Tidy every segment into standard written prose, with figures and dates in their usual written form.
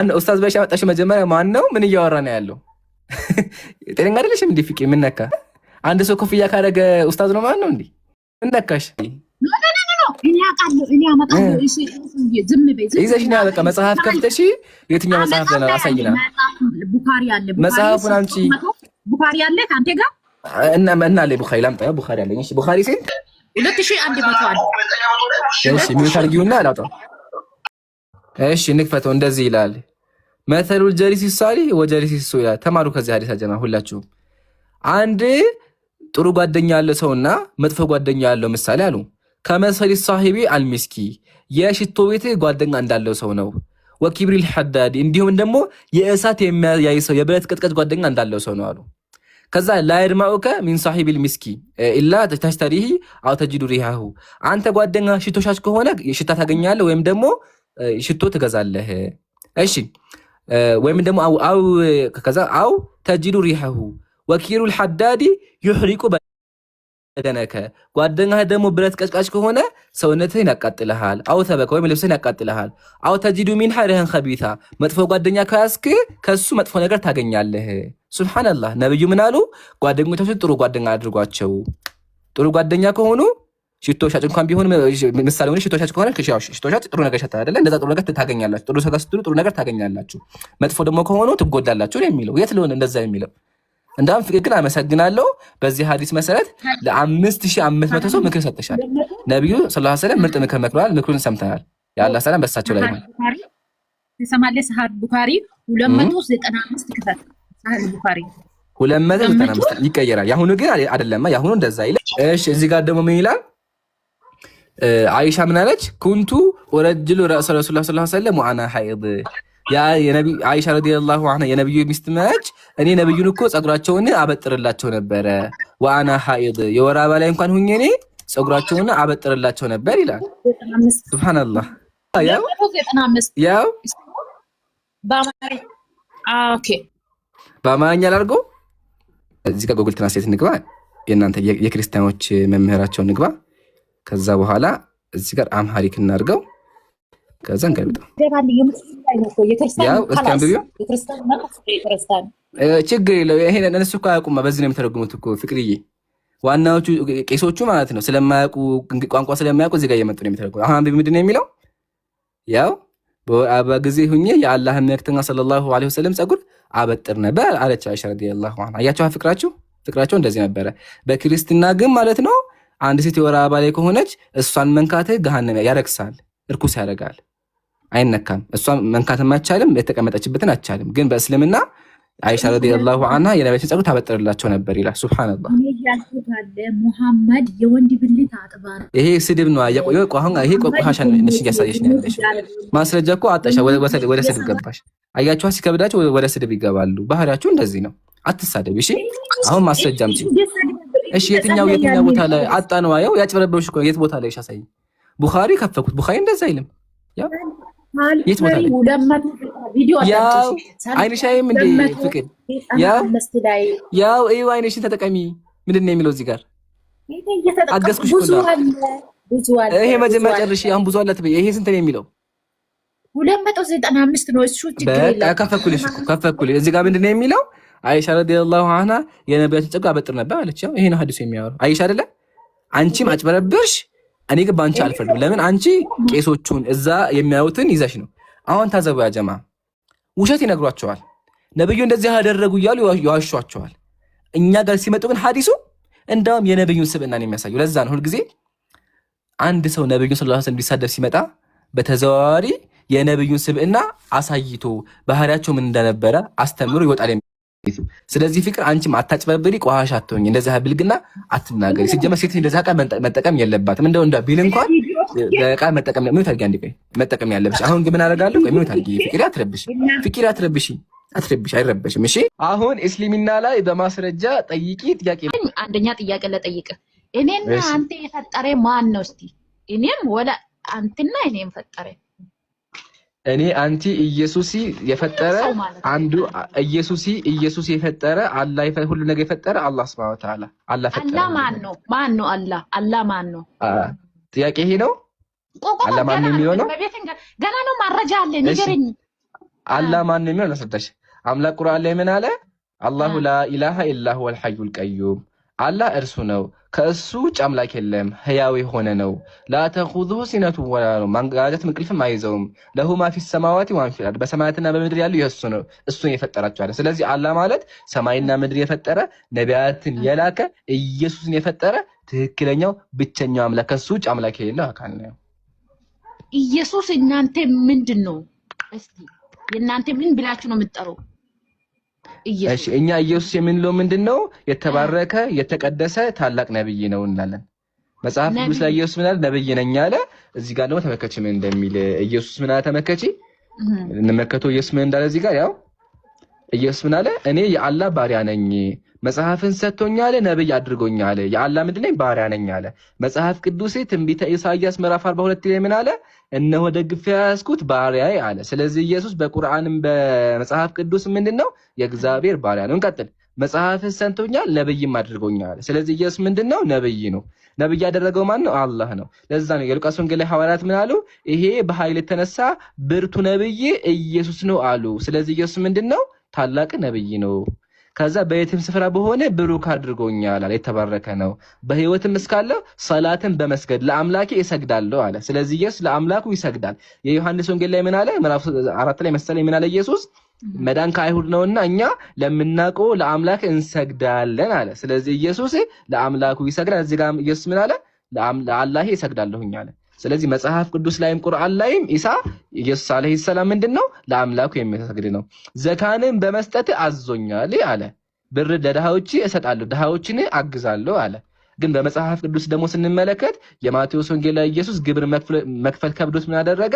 ኡስታዝ ባይሻ መጣሽ መጀመሪያ ማን ነው ምን እያወራ ነው ያለው? ጤነኛ አይደለሽም እንዴ ፍቄ? ምን ነካ? አንድ ሰው ኮፍያ ካደረገ ኡስታዝ ነው ማለት ነው እንዴ? ምን ነካሽ? እኔ አውቃለሁ እኔ አመጣለሁ። እሺ ዝም በይ ይዘሽ ነው በቃ መጽሐፍ ከፍተሽ የትኛው መጽሐፍ ነው አሳይና። ቡኻሪ አለ መጽሐፉን አምጪ። ቡኻሪ አለ ካንተ ጋር እና አለ ቡኻሪ ላምጣ። ቡኻሪ አለኝ። እሺ ቡኻሪ ሲል 2100 አለ። እሺ ሚውት አድርጊውና አላውጣው። እሺ ንክፈተው። እንደዚህ ይላል መተሉል ጀሊስ ሳሊህ ወጀሊስ ሱ ይላል። ተማሩ ከዚህ ሐዲስ አጀማ ሁላችሁም። አንድ ጥሩ ጓደኛ ያለው ሰውና መጥፎ ጓደኛ ያለው ምሳሌ አሉ ከመሰሊ ሳሂቢ አልሚስኪ የሽቶ ቤት ጓደኛ እንዳለው ሰው ነው። ወኪብሪል ሐዳዲ እንዲሁም ደግሞ የእሳት የሚያይ ሰው የብረት ቅጥቀጥ ጓደኛ እንዳለው ሰው ነው አሉ። ከዛ ላይድማኡከ ሚን ሳሂቢል ሚስኪ ኢላ ተሽተሪሂ አው ተጂዱ ሪሃሁ አንተ ጓደኛ ሽቶ ሻጭ ከሆነ ሽታ ታገኛለህ ወይም ደግሞ ሽቶ ትገዛለህ። እሺ ወይም ደግሞ አው ከዛ አው ተጂዱ ሪሃሁ ወኪሩል ሐዳዲ ይህሪቁ በደነከ ጓደኛህ ደግሞ ብረት ቀጭቃጭ ከሆነ ሰውነትህን ያቃጥልሃል። አው ተበከ ወይም ልብስህን ያቃጥልሃል። አው ተጂዱ ሚን ሐሪህን ኸቢታ መጥፎ ጓደኛ ከያዝክ ከሱ መጥፎ ነገር ታገኛለህ። ሱብሃንአላህ ነብዩ ምን አሉ? ጓደኞቻችሁ ጥሩ ጓደኛ አድርጓቸው። ጥሩ ጓደኛ ከሆኑ ሽቶ ሻጭ እንኳን ቢሆን ምሳሌ ሆነ ሽቶ ሻጭ ከሆነ ሽቶ ሻጭ ጥሩ ነገር ሻጭ አይደለ? እንደዛ ጥሩ ነገር ታገኛላችሁ። ጥሩ ሰው ስትሉ ጥሩ ነገር ታገኛላችሁ። መጥፎ ደግሞ ከሆኑ ትጎዳላችሁ ነው የሚለው። የት ለሆነ እንደዛ የሚለው እንዳም ፍቅር ግን አመሰግናለሁ። በዚህ ሐዲስ መሰረት ለ5500 ሰው ምክር ሰጥሻል። ነብዩ ሰለላሁ ዐለይሂ ወሰለም ምርጥ ምክር መክረዋል። ምክሩን ሰምተናል። የአላህ ሰላም በሳቸው ላይ ይሁን። ተሰማለ ሰሃህ ቡኻሪ 295 ክፈት ሰሃህ ቡኻሪ 295 ይቀየራል። ያሁኑ ግን አይደለም። ያሁኑ እንደዛ ይላል። እሺ እዚህ ጋር ደግሞ ምን ይላል? አይሻ ምን አለች? ኩንቱ ወረጅሉ ረሱላህ ሰለላሁ ዐለይሂ ወሰለም ወአና ሐይድ ያ የነቢ አይሻ ረዲየላሁ ዐንሃ የነብዩ ሚስት ነች። እኔ ነብዩን እኮ ጸጉራቸውን አበጥርላቸው ነበረ። ወአና ሐይድ የወር አበባ ላይ እንኳን ሁኜ እኔ ጸጉራቸውን አበጥርላቸው ነበር ይላል። ሱብሃንአላህ ያው በአማርኛ ላድርገው። እዚህ ጋር ጎግል ትራንስሌት እንግባ። የእናንተ የክርስቲያኖች መምህራቸው እንግባ። ከዛ በኋላ እዚህ ጋር አምሃሪክ እናድርገው። ከዛ እንገልብጠው። ያው እስኪ አንብቢው። ችግር የለው። ይሄን እነሱ እኮ አያውቁማ። በዚህ ነው የሚተረጉሙት እኮ ፍቅርዬ። ዋናዎቹ ቄሶቹ ማለት ነው ስለማያውቁ ቋንቋ ስለማያውቁ እዚህ ጋር እየመጡ ነው የሚተረጉሙት። አሁን አንብቢ። ምንድን ነው የሚለው? ያው በአባ ጊዜ ሁኜ የአላህን መልእክተኛ ሰለላሁ ዐለይሂ ወሰለም ጸጉር አበጥር ነበር አለች አይሻ ረዲየላሁ ዐንሃ። አያችሁ ፍቅራቸው እንደዚህ ነበረ። በክርስትና ግን ማለት ነው አንድ ሴት የወር አበባ ላይ ከሆነች እሷን መንካት ገሃነም ያረክሳል፣ እርኩስ ያደርጋል። አይነካም። እሷን መንካትም አይቻልም፣ የተቀመጠችበትን አይቻልም። ግን በእስልምና አይሻ ረዲየላሁ ዐንሃ የነብዩ ጸጉር ታበጥርላቸው ነበር ይላል። ሱብሃንአላህ። ሙሐመድ የወንድ ብልት አጥባር ይሄ ስድብ ነው። አያቆየው ቆሃን ይሄ ቆሃሻ ነሽ ያሳየሽ ነው ያለሽ። ማስረጃ እኮ አጣሻ ወደ ስድብ ገባሽ። አያችሁ ሲከብዳቸው ወደ ስድብ ይገባሉ። ባህሪያችሁ እንደዚህ ነው። አትሳደብ። እሺ አሁን ማስረጃ አምጪ። እሺ የትኛው ቦታ ላይ አጣ ነው? አየው ያጭበረበሩሽ እኮ የት ቦታ ላይ ሻሳይ? ቡኻሪ ከፈኩት። ቡኻሪ እንደዛ አይልም። ያው የት ቦታ ላይ ያው አይንሻይም እንደ ፍቅር ያው እዩ አይንሽን ተጠቀሚ። ምንድን ነው የሚለው እዚህ ጋር? አገዝኩሽ እኮ ይሄ መጀመሪያ ጨርሽ። አሁን ብዙ አላት በይ። ይሄ ስንት ነው የሚለው? 295 ነው እሱ። በቃ ከፈኩልሽ እኮ ከፈኩልሽ። እዚህ ጋር ምንድን ነው የሚለው? አይሻ ረዲየላሁ ዐንሃ የነብያችን ጸጉር አበጥር ነበር አለች። ያው ይሄ ነው ሐዲሱ የሚያወራው። አይሻ አይደለ? አንቺም አጭበረብርሽ። እኔ ግን ባንቺ አልፈርድም። ለምን አንቺ ቄሶቹን እዛ የሚያዩትን ይዘሽ ነው። አሁን ታዘቡ ያ ጀማ፣ ውሸት ይነግሯቸዋል። ነብዩ እንደዚህ ያደረጉ እያሉ ይዋሿቸዋል። እኛ ጋር ሲመጡ ግን ሐዲሱ እንዳውም የነብዩን ስብዕናን የሚያሳዩ። ለዛ ነው ሁልጊዜ አንድ ሰው ነብዩን ሰለላሁ ዐለይሂ ወሰለም እንዲሳደብ ሲመጣ በተዘዋዋሪ የነብዩን ስብዕና አሳይቶ ባህሪያቸው ምን እንደነበረ አስተምሮ ይወጣል። ስለዚህ ፍቅር አንቺም አታጭበርብሪ፣ ቆሃሽ አትሆኝ፣ እንደዛ ብልግና አትናገሪ። ሲጀመር ሴት እንደዛ ቃል መጠቀም የለባትም። እንደው ቢል እንኳን ቃል መጠቀም ምን ታርጊ? አንዴ ቆይ መጠቀም ያለብሽ። አሁን ግን ምን አደርጋለሁ? ቆይ ምን ታርጊ? ፍቅር አትረብሽ፣ አይረበሽም። እሺ አሁን እስልምና ላይ በማስረጃ ጠይቂ። ጥያቄ አንደኛ ጥያቄ ለጠይቅ። እኔና አንተ የፈጠረ ማን ነው? እስቲ እኔም ወላ አንተና እኔም ፈጠረ እኔ አንቲ ኢየሱስ የፈጠረ አንዱ ኢየሱስ የፈጠረ አላህ ሁሉ ነገር የፈጠረ አላህ Subhanahu Wa Ta'ala አላህ ፈጠረ። አላህ ማን ነው? አላህ ማን ነው? ጥያቄ ይሄ ነው። አላህ ማን ነው የሚሆነው? ገና ነው ማረጃ አለ ንገረኝ። አላህ ማን ነው የሚለው ለሰጠሽ አምላክ ቁርአን ላይ ምን አለ? አላሁ ላ ኢላሃ ኢላ ሁወል ሐዩል ቀዩም አላህ እርሱ ነው ከእሱ ውጭ አምላክ የለም ህያው የሆነ ነው። ላ ተኹዙሁ ሲነቱ ወላ ነውም ማንጋጋት እንቅልፍም አይዘውም። ለሁ ማ ፊስ ሰማዋቲ ወማ ፊል አርድ በሰማያትና በምድር ያሉ የእሱ ነው እሱን የፈጠራቸው አለ። ስለዚህ አላህ ማለት ሰማይና ምድር የፈጠረ ነቢያትን የላከ ኢየሱስን የፈጠረ ትክክለኛው ብቸኛው አምላክ ከእሱ ውጭ አምላክ የሌለው አካል ነው። ኢየሱስ እናንተ ምንድነው? እስቲ የእናንተ ምን ብላችሁ ነው የምትጠሩ? እሺ እኛ ኢየሱስ የምንለው ምንድነው? የተባረከ የተቀደሰ ታላቅ ነብይ ነው እንላለን። መጽሐፍ ቅዱስ ላይ ኢየሱስ ምን አለ? ነብይ ነኝ አለ። እዚህ ጋር ደግሞ ተመከቺ ምን እንደሚል ኢየሱስ ምን አለ? ተመከቺ እንመከተው ኢየሱስ ምን እንዳለ እዚህ ጋር ያው ኢየሱስ ምን አለ? እኔ የአላህ ባሪያ ነኝ፣ መጽሐፍን ሰጥቶኛል፣ ነብይ አድርጎኛል። የአላህ ምንድነኝ? ባሪያ ነኝ አለ። መጽሐፍ ቅዱስ ትንቢተ ኢሳይያስ ምዕራፍ 42 ላይ ምን አለ? እነሆ ደግፌ ያዝኩት ባሪያዬ አለ። ስለዚህ ኢየሱስ በቁርአንም በመጽሐፍ ቅዱስ ምንድነው? የእግዚአብሔር ባሪያ ነው። እንቀጥል። መጽሐፍን ሰጥቶኛል፣ ነብይም አድርጎኛል። ስለዚህ ኢየሱስ ምንድነው? ነብይ ነው። ነብይ ያደረገው ማን ነው? አላህ ነው። ለዛ ነው የሉቃስ ወንጌል ላይ ሐዋርያት ምን አሉ? ይሄ በኃይል የተነሳ ብርቱ ነብይ ኢየሱስ ነው አሉ። ስለዚህ ኢየሱስ ምንድነው? ታላቅ ነብይ ነው። ከዛ በየትም ስፍራ በሆነ ብሩክ አድርጎኛል አለ። የተባረከ ነው። በህይወትም እስካለ ሰላትን በመስገድ ለአምላኬ እሰግዳለሁ አለ። ስለዚህ ኢየሱስ ለአምላኩ ይሰግዳል። የዮሐንስ ወንጌል ላይ ምን አለ? ምዕራፍ 4 ላይ መሰለኝ ምን አለ? ኢየሱስ መዳን ከአይሁድ ነውና እኛ ለምናውቀው ለአምላክ እንሰግዳለን አለ። ስለዚህ ኢየሱስ ለአምላኩ ይሰግዳል። እዚህ ጋር ኢየሱስ ምን አለ? ለአላሄ እሰግዳለሁኝ አለ። ስለዚህ መጽሐፍ ቅዱስ ላይም ቁርአን ላይም ኢየሱስ አለይሂ ሰላም ምንድነው? ለአምላኩ የሚሰግድ ነው። ዘካንን በመስጠት አዞኛል አለ። ብር ለድሃዎች እሰጣለሁ፣ ድሃዎችን አግዛለሁ አለ። ግን በመጽሐፍ ቅዱስ ደግሞ ስንመለከት የማቴዎስ ወንጌል ላይ ኢየሱስ ግብር መክፈል ከብዶት ምን አደረገ?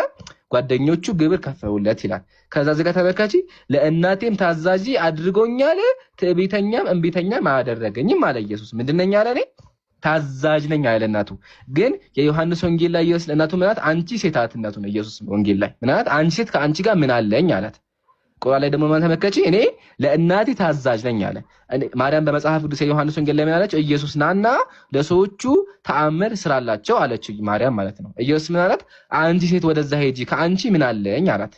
ጓደኞቹ ግብር ከፈሉለት ይላል። ከዛ እዚህ ጋር ተመልካቺ ለእናቴም ታዛዥ አድርጎኛል፣ ትዕቢተኛም እንቢተኛም አያደረገኝም አለ ኢየሱስ። ምንድነኛ አለ? እኔ ታዛዥ ነኝ አለ እናቱ። ግን የዮሐንስ ወንጌል ላይ ኢየሱስ ለእናቱ ምናት? አንቺ ሴት አላት እናቱ ነው። ኢየሱስ ወንጌል ላይ ምናት? አንቺ ሴት ከአንቺ ጋር ምን አለኝ አላት። ቁርአን ላይ ደግሞ ማለት ተመከቺ እኔ ለእናቴ ታዛዥ ነኝ አለ። ማርያም በመጽሐፍ ቅዱስ የዮሐንስ ወንጌል ላይ ምን አለች? ኢየሱስ ናና ለሰዎቹ ተአምር ስራላቸው አለች ማርያም ማለት ነው። ኢየሱስ ምን አላት? አንቺ ሴት ወደዛ ሄጂ ከአንቺ ምን አለኝ አላት።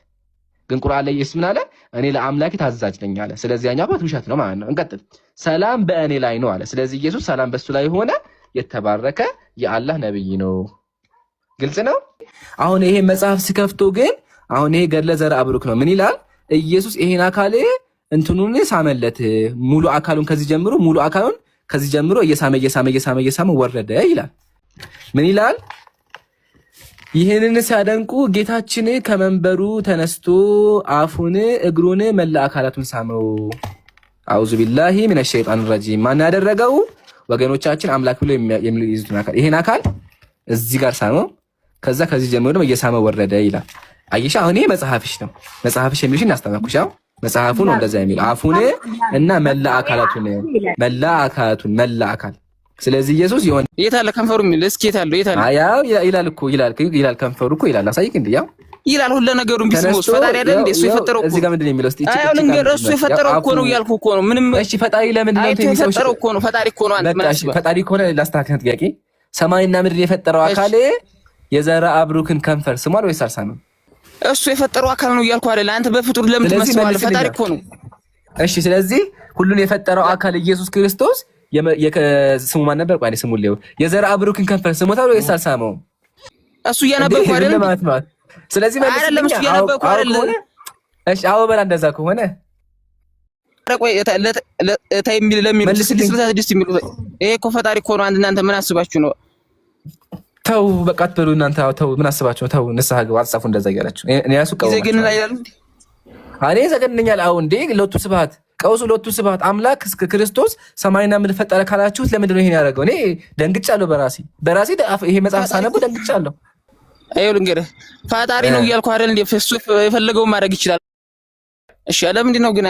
ግን ቁርአን ላይ ኢየሱስ ምን አለ? እኔ ለአምላኬ ታዛዥ ነኝ አለ። ስለዚህ ያኛው ባት ውሸት ነው ማለት ነው። እንቀጥል። ሰላም በእኔ ላይ ነው አለ። ስለዚህ ኢየሱስ ሰላም በሱ ላይ ሆነ። የተባረከ የአላህ ነብይ ነው። ግልጽ ነው። አሁን ይሄ መጽሐፍ ሲከፍቶ ግን አሁን ይሄ ገድለ ዘርአ ብሩክ ነው። ምን ይላል? ኢየሱስ ይሄን አካል እንትኑን ሳመለት ሙሉ አካሉን ከዚህ ጀምሮ ሙሉ አካሉን ከዚህ ጀምሮ እየሳመ ወረደ ይላል። ምን ይላል? ይህንን ሲያደንቁ ጌታችን ከመንበሩ ተነስቶ አፉን እግሩን መላ አካላቱን ሳመው። አውዙ ቢላሂ ሚነ ሸይጣን ረጂም። ማን ያደረገው? ወገኖቻችን አምላክ ብሎ የሚይዙትን አካል ይሄን አካል እዚህ ጋር ሳመው። ከዛ ከዚህ ጀምሮ ደግሞ እየሳመ ወረደ ይላል። አይሻ አሁን ይሄ መጽሐፍሽ ነው። መጽሐፍሽ የሚልሽን አስተማኩሽ። መጽሐፉ ነው እንደዛ የሚል አፉን እና መላ አካላቱን መላ አካል። ስለዚህ ኢየሱስ ይሆን የታለ ከንፈሩ የሚል እስኪ የታለ ያው ይላል እኮ ይላል ከንፈሩ እኮ ይላል። አሳይክ እንዴ ያው ይላል ሁሉ ነገሩን ቢስሙስ ፈጣሪ አይደል እንዴ? እሱ የፈጠረው እኮ እዚህ ጋር ምንድነው የሚለው? እስቲ አይ አሁን እንግዲህ እሱ የፈጠረው እኮ ነው እያልኩ እኮ ነው። ምንም እሺ ፈጣሪ ለምንድን ነው የፈጠረው? እኮ ነው ፈጣሪ እኮ ነው። አንተ ምን አስበህ? ፈጣሪ እኮ ነው። ላስተካክል ጥያቄ። ሰማይና ምድር የፈጠረው አካል የዘርአ ብሩክን ከንፈር ስሟል ወይስ አልሳመም? እሱ የፈጠረው አካል ነው እያልኩ አይደል? አንተ በፍጡር ለምን ትመስለዋለህ? ፈጣሪ እኮ ነው። እሺ ስለዚህ ሁሉን የፈጠረው አካል ኢየሱስ ክርስቶስ ስሙ ማን ነበር? ቆይ ስሙ ሊው የዘርአ ብሩክን ከንፈር ስሞታል ወይስ አልሳመውም? እሱ እያነበብኩ አይደል? ስለዚህ አይደለም እሱ እያነበብኩ አይደል? እሺ አዎ በላ እንደዛ ከሆነ ቆይ እታይ የሚል ለሚሉ 66 የሚሉ ይሄ እኮ ፈጣሪ እኮ ነው። አንድ እናንተ ምን አስባችሁ ነው? ተው በቃ አትበሉ እናንተ። ተው ምን አስባችሁ ነው? ተው ንስሐ ግቡ። አትጻፉ እንደዛ እያላችሁ እኔ ያሱ ቀው ዘገን ላይ ይላል እንዴ? እኔ ዘገንኛል። አዎ እንዴ ሎቱ ስብሐት ቀውሱ ሎቱ ስብሐት አምላክ እስከ ክርስቶስ ሰማይና ምድር ፈጠረ ካላችሁት ለምንድን ነው ይሄን ያደረገው? እኔ ደንግጫለሁ። በራሴ ይሄ መጽሐፍ ሳነቡ ደንግጫለሁ። አይውል እንግዲህ ፈጣሪ ነው እያልኩ አይደል እንዴ? እሱ የፈለገውን ማድረግ ይችላል። እሺ ለምንድን ነው ግን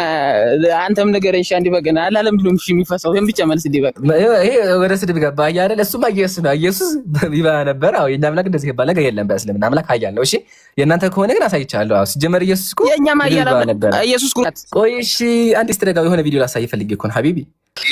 አንተም ነገረኝ። እሺ አንዴ በገና አላ ለምንድን ነው እሺ የሚፈሳው? ይሄን ብቻ መልስ እንዴ በቃ ይሄ ወደ ስድብ ገባ አይደል? እሱማ ኢየሱስ ነው። ኢየሱስ ይባል ነበር። አዎ የኛ አምላክ እንደዚህ ይባል ነገር የለም። በእስልምና አምላክ ኃያል ነው። እሺ የእናንተ ከሆነ ግን አሳይቻለሁ። አዎ ሲጀመር ኢየሱስ እኮ የኛ ኃያል ነበር። ኢየሱስ እኮ ቆይ እሺ አንዴ ስትደጋው የሆነ ቪዲዮ ላሳይ ፈልጌ እኮ ነው ሀቢቢ።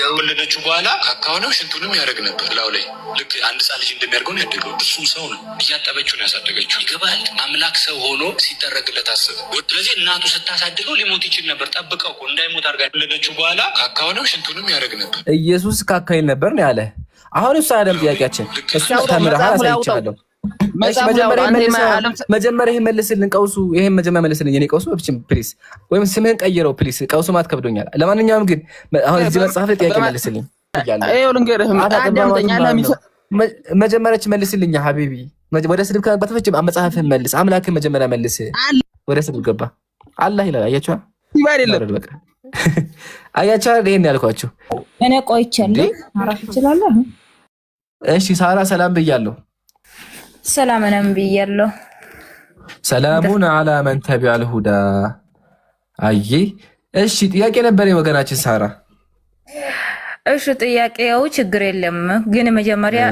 የወለደችው በኋላ ካካውነው ሽንቱንም ያደርግ ነበር ላው ላይ ልክ አንድ ህፃን ልጅ እንደሚያደርገው ነው ያደገው። እሱም ሰው ነው፣ እያጠበችው ነው ያሳደገችው። ይገባል። አምላክ ሰው ሆኖ ሲደረግለት አስብ። ስለዚህ እናቱ ስታሳድገው ሊሞት ይችል ነበር። ጠብቀው እኮ እንዳይሞት አድርጋ የወለደችው በኋላ ካካውነው ሽንቱንም ያደርግ ነበር። ኢየሱስ ካካይል ነበር ነው ያለ። አሁን እሱ አይደለም ጥያቄያችን። እሱ ተምረሃል፣ አሳይቻለሁ። መጀመሪያ ይሄን መልስልን ቀውሱ። ይሄን መጀመሪያ መልስልን የኔ ቀውሱ ፕሊስ፣ ወይም ስምህን ቀይረው ፕሊስ። ቀውሱ ማት ከብዶኛል። ለማንኛውም ግን አሁን እዚህ መጽሐፍ ላይ ጥያቄ መልስልኝ መጀመሪያች መልስልኝ ሀቢቢ። ወደ ስድብ ከመግባት በፊት መጽሐፍህን መልስ። አምላክህን መጀመሪያ መልስ። ወደ ስድብ ገባ አላህ ይላል። አያችኋ አያችኋ። ይሄን ያልኳችሁ እኔ ቆይቻለሁ። ማራፍ እችላለሁ። እሺ ሳራ ሰላም ብያለሁ። ሰላምንም ብያለሁ። ሰላሙን አላ መን ተቢዐል ሁዳ። አይ እሺ ጥያቄ ነበር ወገናችን ሳራ። እሺ ጥያቄው ችግር የለም ግን መጀመሪያ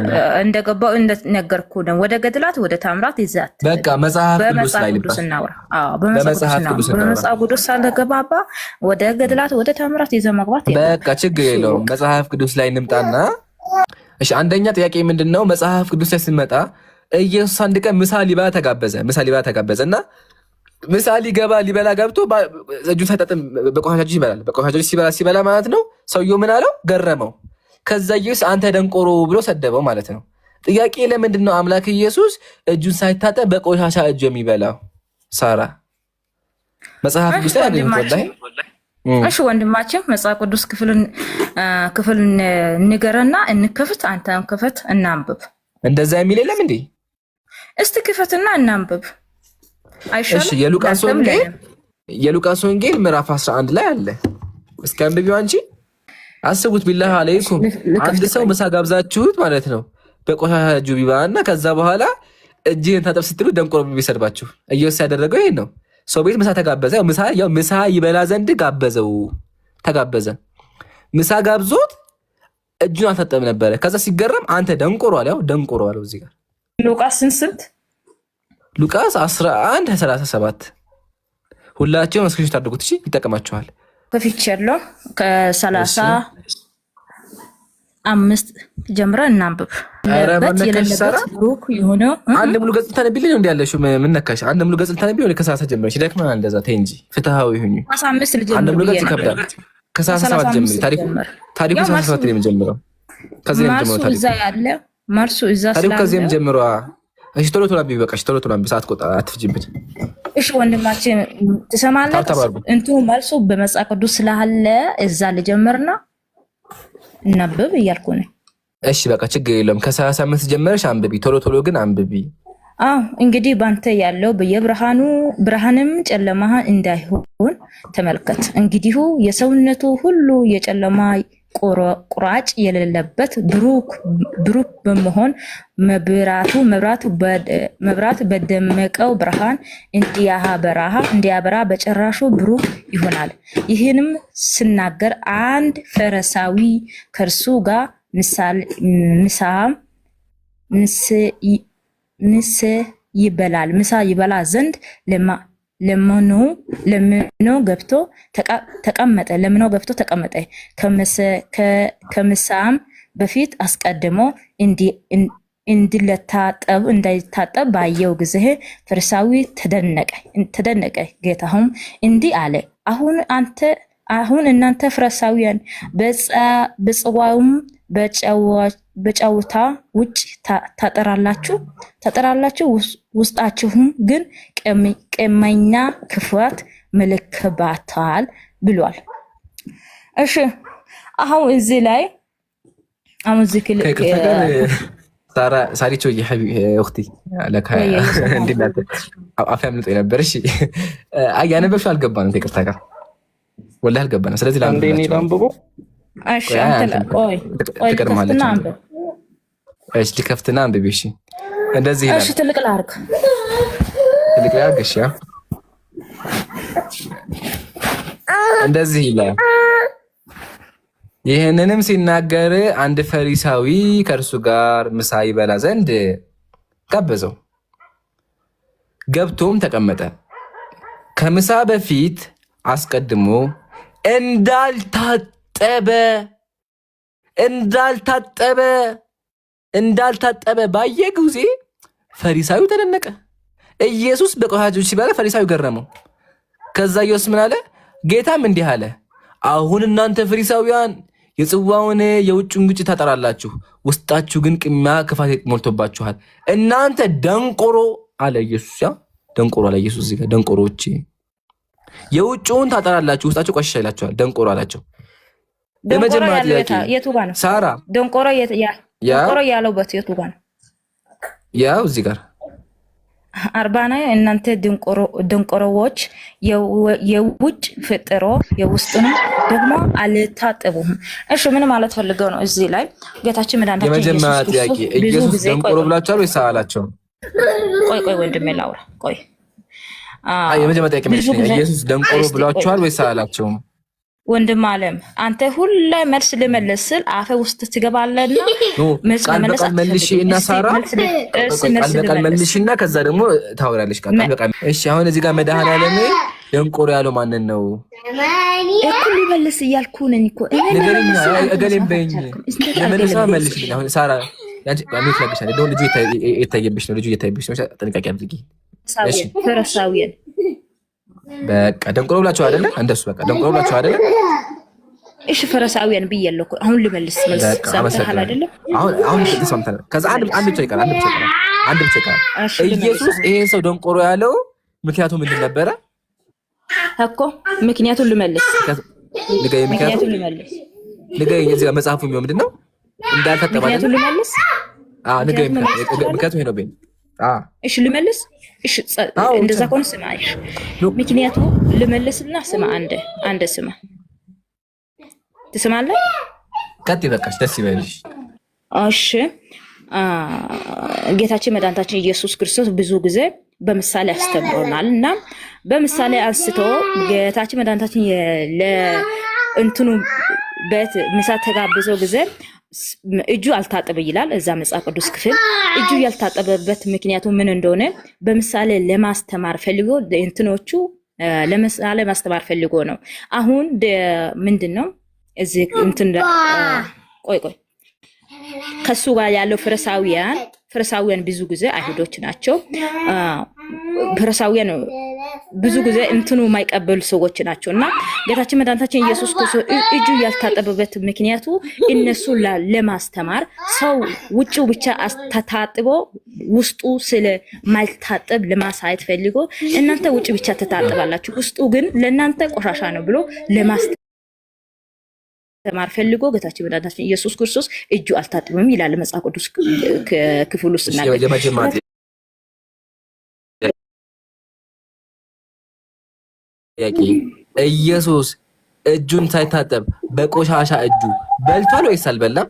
እንደገባው እንደነገርኩ ነው። ወደ ገድላት ወደ ታምራት ይዛት በቃ መጽሐፍ ቅዱስ ላይ ልባ በመጽሐፍ ቅዱስ ሳልገባባ ወደ ገድላት ወደ ታምራት ይዘ መግባት በቃ ችግር የለውም። መጽሐፍ ቅዱስ ላይ እንምጣና እሺ አንደኛ ጥያቄ ምንድነው? መጽሐፍ ቅዱስ ላይ ስንመጣ ኢየሱስ አንድ ቀን ምሳ ሊበላ ተጋበዘ እና ምሳ ሊበላ ገብቶ እጁን ሳይታጠብ በቆሻሻ እጅ ይበላል። በቆሻሻ እጅ ሲበላ ማለት ነው። ሰውየው ምን አለው? ገረመው። ከዛ ኢየሱስ አንተ ደንቆሮ ብሎ ሰደበው ማለት ነው። ጥያቄ ለምንድን ነው አምላክ ኢየሱስ እጁን ሳይታጠብ በቆሻሻ እጁ የሚበላው? ሳራ መጽሐፍ ቅዱስ ላይ አገኘሁት። እሺ ወንድማችን መጽሐፍ ቅዱስ ክፍል ንገረና እንከፍት። አንተም ክፈት እናንብብ። እንደዛ የሚል የለም እንዴ? እስቲ ክፈትና እናንብብ አይሻልም? እሺ የሉቃስ ወንጌል ምዕራፍ 11 ላይ አለ። እስኪ አንብቢው አንቺ። አስቡት ቢላህ አለይኩም አንድ ሰው ምሳ ጋብዛችሁት ማለት ነው በቆሻሻ እጁ ቢበላና ከዛ በኋላ እጅህን ታጠብ ስትሉ ደንቆሮ ቢሰድባችሁ። ኢየሱስ ያደረገው ይሄን ነው። ሰው ቤት ምሳ ተጋበዘ። ምሳ ይበላ ዘንድ ተጋበዘ። ምሳ ጋብዞት እጁን አልታጠበም ነበረ። ከዛ ሲገረም አንተ ደንቆሮ አለ። ያው ደንቆሮ አለው እዚህ ጋር ሉቃስ ስንት? ሉቃስ 11:37 ሁላችሁም ስክሪንሾት አድርጉት። እሺ ይጠቀማችኋል። ከፊቸርሎ ከ35 ጀምረን እናንብብ። በት የሌለበት ብሩክ የሆነ አንድ ሙሉ ገጽ ልታነቢልኝ ነው እንዲያለሽ። ምን ነካሽ? አንድ ሙሉ ገጽ ልታነቢልኝ ነው። ከ30 ጀምረሽ ይደክመናል። እንደዛ ተይ እንጂ ፍትሃዊ ሁኚ። 15 ልጀምር። አንድ ሙሉ ገጽ ይከብዳል። ከ37 ጀምሪ። ታሪኩ 37 ነው የሚጀምረው። ከዚህ ነው የሚጀምረው ታሪኩ። እዛ ያለ ማርሱ እዛ ታሪኩ ከዚህ ነው የሚጀምረው። እሺ ቶሎ ቶሎ አንብቢ። በቃ ቶሎ ቶሎ አንብቢ። ሰዓት ቆጣ አትፍጂብኝ። እሺ ወንድማችን ትሰማለህ? እንቱ መልሱ በመጽሐፍ ቅዱስ ስላለ እዛ ልጀምርና እናብብ እያልኩ ነው። እሺ በቃ ችግር የለውም። ከ35 ጀመረሽ አንብቢ። ቶሎ ቶሎ ግን አንብቢ። እንግዲህ ባንተ ያለው ብርሃንም ጨለማ እንዳይሆን ተመልከት። እንግዲሁ የሰውነቱ ሁሉ የጨለማ ቁራጭ የሌለበት ብሩክ በመሆን መብራት በደመቀው ብርሃን እንዲያበራ በጭራሹ ብሩክ ይሆናል። ይህንም ስናገር አንድ ፈሪሳዊ ከእርሱ ጋር ምሳ ይበላ ዘንድ ለምኖ ገብቶ ተቀመጠ። ከምሳም በፊት አስቀድሞ እንዳይታጠብ ባየው ጊዜ ፈሪሳዊ ተደነቀ። ጌታውም እንዲህ አለ፣ አሁን እናንተ ፈሪሳውያን በጽዋውም በጨዋታ ውጭ ታጠራላችሁ፣ ውስጣችሁም ግን ቀማኛ ክፋት መልክባታል ብሏል። እሺ አሁን እዚህ ላይ ሳሪቾ እህቴ ለካ እንዲናት አፍያም ልጦ ነበር። እሺ ያነበብሽው አልገባንም። ይቅርታ ጋር ወላሂ አልገባንም። ስለዚህ ላንብቦ ልከፍትና አንብቢ። እሺ እንደዚህ ይላል። ትልቅ ላድርግ። እሺ እንደዚህ ይላል። ይህንንም ሲናገር አንድ ፈሪሳዊ ከእርሱ ጋር ምሳ ይበላ ዘንድ ጋበዘው። ገብቶም ተቀመጠ። ከምሳ በፊት አስቀድሞ እንዳልታጠበ እንዳልታጠበ ባየ ጊዜ ፈሪሳዩ ተደነቀ። ኢየሱስ በቆሻሻ እጅ ሲበላ ፈሪሳዩ ገረመው። ከዛ ኢየሱስ ምን አለ? ጌታም እንዲህ አለ፣ አሁን እናንተ ፈሪሳውያን የጽዋውን የውጭውን ጉጭ ታጠራላችሁ፣ ውስጣችሁ ግን ቅሚያ ክፋት ሞልቶባችኋል። እናንተ ደንቆሮ አለ ኢየሱስ። ያ ደንቆሮ አለ ኢየሱስ። እዚህ ጋር ደንቆሮች የውጭውን ታጠራላችሁ፣ ውስጣችሁ ቆሻሻ ይላችኋል። ደንቆሮ አላቸው። የመጀመሪያ ጥያቄ የቱ ጋር ነው ሳራ? ደንቆሮ ያለበት የቱ ጋር ነው? ያው እዚህ ጋር 40 እናንተ ደንቆሮዎች የውጭ ፍጥሮ የውስጡንም ደግሞ አልታጠቡም። እሺ ምን ማለት ፈልገው ነው እዚህ ላይ ጌታችን መድኃኒታችን የመጀመሪያ ጥያቄ ኢየሱስ ደንቆሮ ብላችኋል ወይስ አላቸው? ቆይ ወንድሜ ላውራ። ቆይ የመጀመሪያ ጥያቄ ኢየሱስ ደንቆሮ ብላችኋል ወይስ አላቸውም? ወንድም አለም አንተ ሁላ መልስ ልመልስ ስል አፈ ውስጥ ትገባለና መልሽ እና ሳራ ቃል መልሽና ከዛ ደግሞ ታወራለሽ። እሺ አሁን እዚህ ጋር መድኃኒዓለም ደንቆሮ ያለው ማንን ነው? እኩል ይመልስ እያልኩ ነኝ እኮ ነገርኛ እገሌም በኝ ለመነሳ መልሽ። አሁን ሳራ ያንቺ ባንክ ለብሻለ ደው ልጅ የታየብሽ ነው። ልጅ የታየብሽ ነው። ጥንቃቄ አድርጊ። እሺ ፈሪሳውያን በቃ ደንቆሮ ብላችሁ አይደለ? እንደሱ በቃ ደንቆሮ ብላችሁ አይደለ? እሺ ፈሪሳውያን ብያለሁ እኮ አሁን ልመልስ መልስ ሰምተሃል አይደለ? አሁን ሰምተሃል። ከዛ አንድ ብቻ ይቀራል። ኢየሱስ ይሄን ሰው ደንቆሮ ያለው ምክንያቱ ምንድን ነበረ እኮ? ምክንያቱን ልመልስ ምክንያቱን ልመልስ ንገረኝ። እዚህ ጋር መጽሐፉ የሚለው ምንድን ነው? እንዳልታጠበ አይደል? ምክንያቱን ልመልስ ንገረኝ። ምክንያቱ ይሄ ነው በይ። እሺ ልመልስ። እሺ እንደዛ ከሆነ ስማ። እሺ ምክንያቱ ልመልስልና ስማ። አንደ ስማ። ትስማለህ? ቀጥ በቃሽ። ደስ ይበልሽ። እሺ ጌታችን መድኃኒታችን ኢየሱስ ክርስቶስ ብዙ ጊዜ በምሳሌ አስተምሮናል እና በምሳሌ አንስቶ ጌታችን መድኃኒታችን ለእንትኑ ቤት ምሳ ተጋብዘው ጊዜ እጁ አልታጠበ ይላል እዛ መጽሐፍ ቅዱስ ክፍል። እጁ ያልታጠበበት ምክንያቱ ምን እንደሆነ በምሳሌ ለማስተማር ፈልጎ እንትኖቹ ለምሳሌ ማስተማር ፈልጎ ነው። አሁን ምንድነው እዚህ እንትን ቆይ ከሱ ጋር ያለው ፈሪሳውያን ብዙ ጊዜ አይሁዶች ናቸው። ፈሪሳውያን ብዙ ጊዜ እንትኑ የማይቀበሉ ሰዎች ናቸው እና ጌታችን መድኃኒታችን ኢየሱስ ክርስቶስ እጁ ያልታጠበበት ምክንያቱ እነሱ ለማስተማር ሰው ውጭው ብቻ ታጥቦ ውስጡ ስለማይታጠብ ለማሳየት ፈልጎ እናንተ ውጭ ብቻ ተታጥባላችሁ ውስጡ ግን ለእናንተ ቆሻሻ ነው ብሎ ለማስተማር ፈልጎ ጌታችን መድኃኒታችን ኢየሱስ ክርስቶስ እጁ አልታጠበም ይላል መጽሐፍ ቅዱስ ክፍል ውስጥ እና ኢየሱስ እጁን ሳይታጠብ በቆሻሻ እጁ በልቷል ወይስ አልበላም?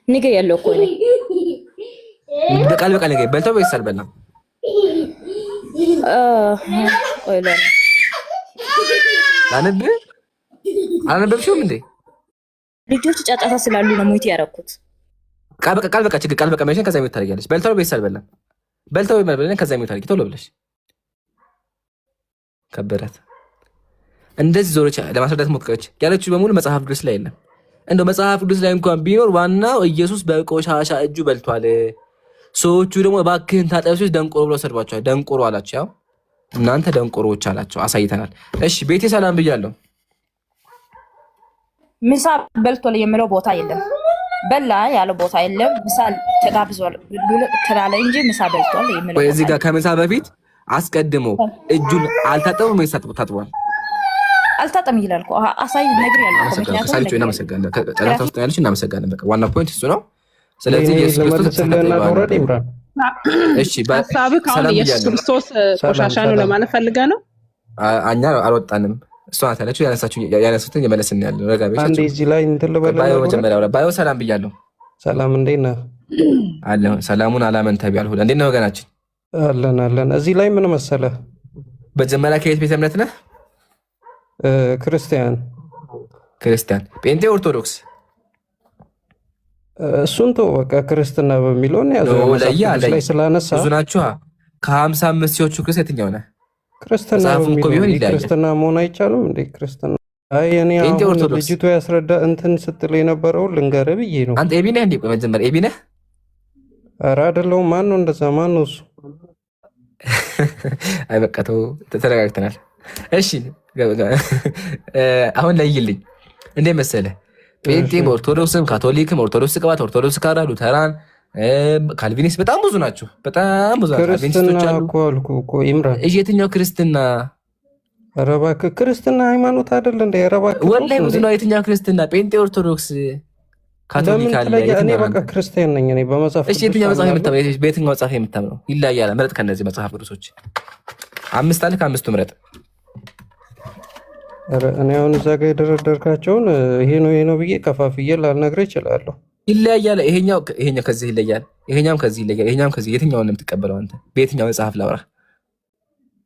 ንገ ያለው እኮ ነው። በቃል ንገ በልቷል ወይስ አልበላም? አላነበብሽውም እንዴ? ልጆች ጫጫታ ስላሉ ነው ሙት ያረኩት። ቃል በቃ ችግር ቃል በቃ መሽን ከዛ የሚወት ታደርጊያለሽ። በልቷል ወይስ አልበላም? በልቷል ወይ አልበላም? ከዛ የሚወት ታደርጊ ቶሎ ብለሽ ከበረት እንደዚህ ዞሮች ለማስረዳት ሞከረች። ያለችው በሙሉ መጽሐፍ ቅዱስ ላይ የለም። እንደው መጽሐፍ ቅዱስ ላይ እንኳን ቢኖር ዋናው ኢየሱስ በቆሻሻ እጁ በልቷል። ሰዎቹ ደግሞ እባክህን ታጠብ ሲል ደንቆሮ ብለው ሰድቧቸዋል። ደንቆሮ አላቸው። ያው እናንተ ደንቆሮዎች አላቸው። አሳይተናል። እሺ ቤቴ ሰላም ብያለሁ። ምሳ በልቷል የሚለው ቦታ የለም። በላ ያለው ቦታ የለም። ምሳ ተጋብዟል ተላለ እንጂ ምሳ በልቷል የሚለው ወይ እዚህ ጋር ከምሳ በፊት አስቀድሞ እጁን አልታጠበም ወይስ ታጥቧል? አልታጠም ይላል እኮ አሳይ ነግር ያለው ምክንያቱም ሳይቶ እናመሰግናለን። ጨረታ ውስጥ ያለች እናመሰግናለን። በቃ ዋና ፖይንት እሱ ነው። ስለዚህ ኢየሱስ ክርስቶስ እሺ ሰላም ኢየሱስ ክርስቶስ ቆሻሻ ነው ለማለት ፈልጋ ነው። እኛ አልወጣንም። እሷ ናት ያለችው። ያነሱትን የመለስን ያለው ረጋቤ አንዴ እዚህ ላይ እንትን ልበል። ባዮ ሰላም ብያለሁ። ሰላም እንዴት ነህ? አለሁ። ሰላሙን አላመን ተብያለሁ። እንዴት ነህ ወገናችን? አለን። እዚህ ላይ ምን መሰለህ፣ በመጀመሪያ ከየት ቤተ እምነት ነህ? ክርስቲያን። ጴንጤ፣ ኦርቶዶክስ? እሱን ተው በቃ ክርስትና በሚለው ያዘው ላይ ስላነሳ ብዙ ናችሁ። ከ55 ሺዎቹ ክርስቲያን የትኛው ነህ? ክርስትና መሆን አይቻልም እንዴ? ክርስትና አይ እኔ ጴንጤ አሁን ኦርቶዶክስ ልጅቱ ያስረዳ እንትን ስትል የነበረው ልንገርህ ብዬ ነው። አንተ ኤቢ ነህ እንዴ? መጀመር ኤቢ ነህ? ኧረ አይደለሁም። ማን ነው እንደዛ? ማን ነው እሱ? አይ በቃ ተው፣ ተረጋግተናል። እሺ አሁን ለይልኝ እንዴ መሰለህ፣ ጴንጤም ኦርቶዶክስም ካቶሊክም ኦርቶዶክስ ቅባት ኦርቶዶክስ ካራ ሉተራን ካልቪኒስት በጣም ብዙ ናቸው። በጣም ብዙ ክርስትና እኮ አልኩ እኮ ኢምራን። የትኛው ክርስትና? ኧረ እባክህ ክርስትና ሃይማኖት አይደል እንዴ? ኧረ እባክህ ወላሂ ብዙ ነው። የትኛው ክርስትና? ጴንጤ ኦርቶዶክስ ካቶሊክ አለ። እኔ በቃ ክርስቲያን ነኝ እኔ በመጽሐፍ። እሺ የትኛው መጽሐፍ የምታምነው? በየትኛው መጽሐፍ የምታምነው? ይለያያል። ምረጥ ከነዚህ መጽሐፍ ቅዱሶች 5 አለ፣ ከ5ቱ ምረጥ። እኔ አሁን እዛ ጋር የደረደርካቸውን ይሄ ነው ብዬ ከፋፍዬ ላልነግርህ እችላለሁ። ይለያያል። ይሄኛው ከዚህ ይለያል፣ ይሄኛውም ከዚህ ይለያል፣ ይሄኛውም ከዚህ። የትኛውን ነው የምትቀበለው አንተ? በየትኛው መጽሐፍ ላውራ?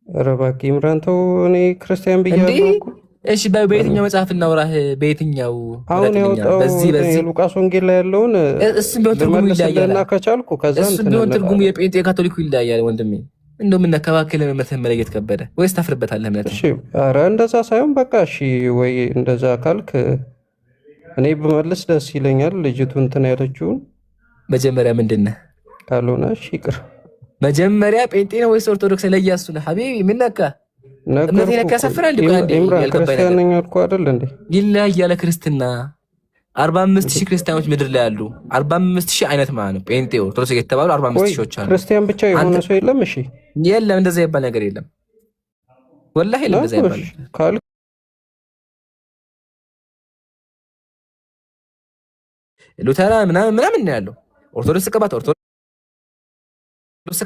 ኧረ እባክህ ኢምራን ተው። እኔ ክርስቲያን ብያለሁ እኮ። እሺ በየትኛው መጽሐፍ እናውራህ? በየትኛው አሁን ያወጣው የሉቃስ ወንጌል ላይ ያለውን እሱም ቢሆን ትርጉሙ ይለያያል። ከቻልኩ ከዛ እሱም ቢሆን ትርጉሙ የጴንጤ ካቶሊኩ ይለያያል ወንድሜ። እንደው ምን ነከባከለ እምነትህን መለየት ከበደ ወይስ ታፍርበታለህ እምነትህን? እሺ ኧረ እንደዛ ሳይሆን በቃ እሺ ወይ እንደዛ ካልክ እኔ ብመልስ ደስ ይለኛል። ልጅቱ እንትን ያለችውን መጀመሪያ ምንድን ነህ? ካልሆነ እሺ ይቅር። መጀመሪያ ጴንጤ ነው ወይስ ኦርቶዶክስ? ለያሱ ነው ሐቢቢ። ምን ነካ? እምነቴ ነካ ያሳፍራል። ክርስቲያን ነኝ አልኩ አይደል እንዴ? ይለያያል ክርስትና 45,000 ክርስቲያኖች ምድር ላይ አሉ። 45,000 አይነት ማለት ነው። ጴንጤ ኦርቶዶክስ የተባሉ 45,000 አሉ። ክርስቲያን ብቻ የሆነ ሰው የለም? እሺ የለም፣ እንደዛ ይባል ነገር የለም። ወላሂ የለም እንደዛ ይባል ካል ሉተራ ምናምን ነው ያለው። ኦርቶዶክስ ቅባት፣ ኦርቶዶክስ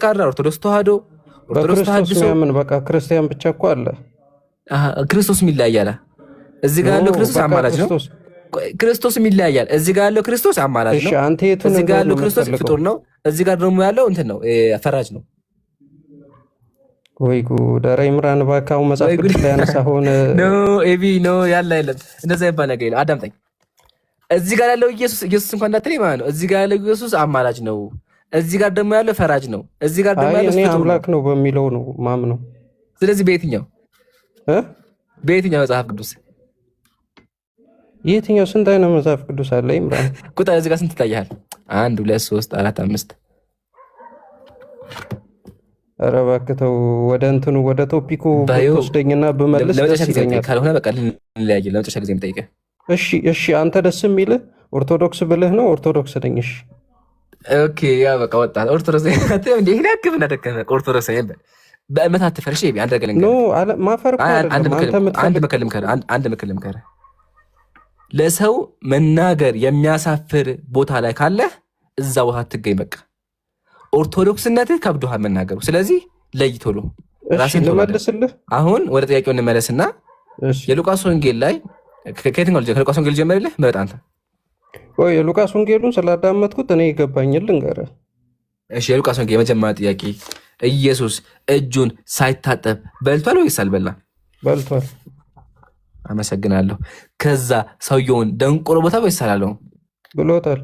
ካራ፣ ኦርቶዶክስ ተዋህዶ፣ ኦርቶዶክስ ተሐድሶ ምን በቃ ክርስቲያን ብቻ እኮ አለ። ክርስቶስ ይለያያል። እዚህ ጋር ያለው ክርስቶስ አማራጭ ነው። ክርስቶስ ይለያያል። እዚህ ጋር ያለው ክርስቶስ አማራጭ ነው። እዚህ ጋር ያለው ክርስቶስ ፍጡር ነው። እዚህ ጋር ደግሞ ያለው እንትን ነው፣ ፈራጅ ነው። ወይ ጉድ! ኧረ ኢምራን እባክህ አሁን መጽሐፍ ቅዱስ ላይ ያነሳ ሆነ ኤቢ ያለ አይደለም እንደዛ ይባል ነገር የለም። አዳምጠኝ። እዚህ ጋር ያለው ኢየሱስ እንኳን እንዳትለኝ ማለት ነው። እዚህ ጋር ያለው ኢየሱስ አማራጭ ነው። እዚህ ጋር ደግሞ ያለው ፈራጅ ነው። እዚህ ጋር ደግሞ ያለው ፍጡር አምላክ ነው በሚለው ነው ማምነው። ስለዚህ በየትኛው መጽሐፍ ቅዱስ የትኛው? ስንት አይነት መጽሐፍ ቅዱስ አለ ኢምራን? ቁጥር እዚህ ጋር ስንት ይታያል? 1 2 3 4 5። ኧረ እባክህ ተው። ወደ እንትኑ ወደ ቶፒኩ ብትወስደኝና ብመልስ ደስ ይለኛል። ካልሆነ በቃ እንለያየ። ለመጨረሻ ጊዜ የምጠይቀህ እሺ አንተ ደስ የሚልህ ኦርቶዶክስ ብልህ ነው። ኦርቶዶክስ ነኝ። እሺ ኦኬ፣ ያ በቃ ወጣ ኦርቶዶክስ እንዴ ሄዳክም እንደደከመ ኦርቶዶክስ ነኝ። በእምነት አትፈርሽ። አንድ ነገር ልንገርህ። ኖ ማፈር እኮ አይደለም። አንድ ምክር ልምከርህ። ለሰው መናገር የሚያሳፍር ቦታ ላይ ካለህ እዛ ቦታ አትገኝ። በቃ ኦርቶዶክስነትህ ከብዶሃል መናገሩ። ስለዚህ ለይ ቶሎ ራስን ልመልስልህ። አሁን ወደ ጥያቄው እንመለስና የሉቃስ ወንጌል ላይ ከሉቃስ ወንጌል ጀመርልህ ምረጥ አንተ። ወይ የሉቃስ ወንጌሉን ስላዳመጥኩት እኔ ይገባኛል ልንገርህ። እሺ የሉቃስ ወንጌል የመጀመሪያ ጥያቄ፣ ኢየሱስ እጁን ሳይታጠብ በልቷል ወይስ አልበላም? በልቷል። አመሰግናለሁ። ከዛ ሰውየውን ደንቆሮ ቦታ ወይስ አላለውም? ብሎታል።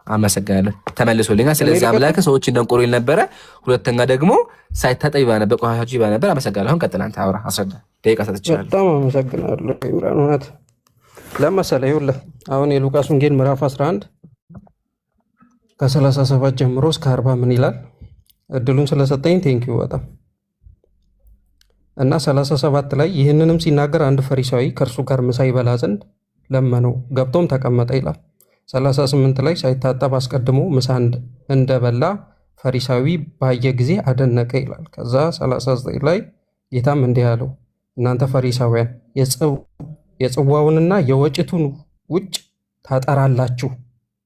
አመሰግናለሁ። ተመልሶልኛል። ስለዚህ አምላክ ሰዎችን ደንቆሮ ይል ነበረ። ሁለተኛ ደግሞ ሳይታጠብ ይባ ነበር፣ ቆሻሻዎች ይባ ነበር። አመሰግናለሁ። አሁን ቀጥል አንተ አውራ፣ አስረዳ። ደቂቃ ሰጥቻለሁ። በጣም አመሰግናለሁ ኢምራን። እውነት ለመሰለህ ይኸውልህ አሁን የሉቃስ ወንጌል ምዕራፍ 11 ከ37 ጀምሮ እስከ 40 ምን ይላል? እድሉን ስለሰጠኝ ቴንኪው በጣም እና 37 ላይ ይህንንም ሲናገር አንድ ፈሪሳዊ ከእርሱ ጋር ምሳ ይበላ ዘንድ ለመነው፣ ገብቶም ተቀመጠ ይላል። 38 ላይ ሳይታጠብ አስቀድሞ ምሳ እንደበላ ፈሪሳዊ ባየ ጊዜ አደነቀ ይላል። ከዛ 39 ላይ ጌታም እንዲህ አለው፣ እናንተ ፈሪሳውያን የጽዋውንና የወጭቱን ውጭ ታጠራላችሁ፣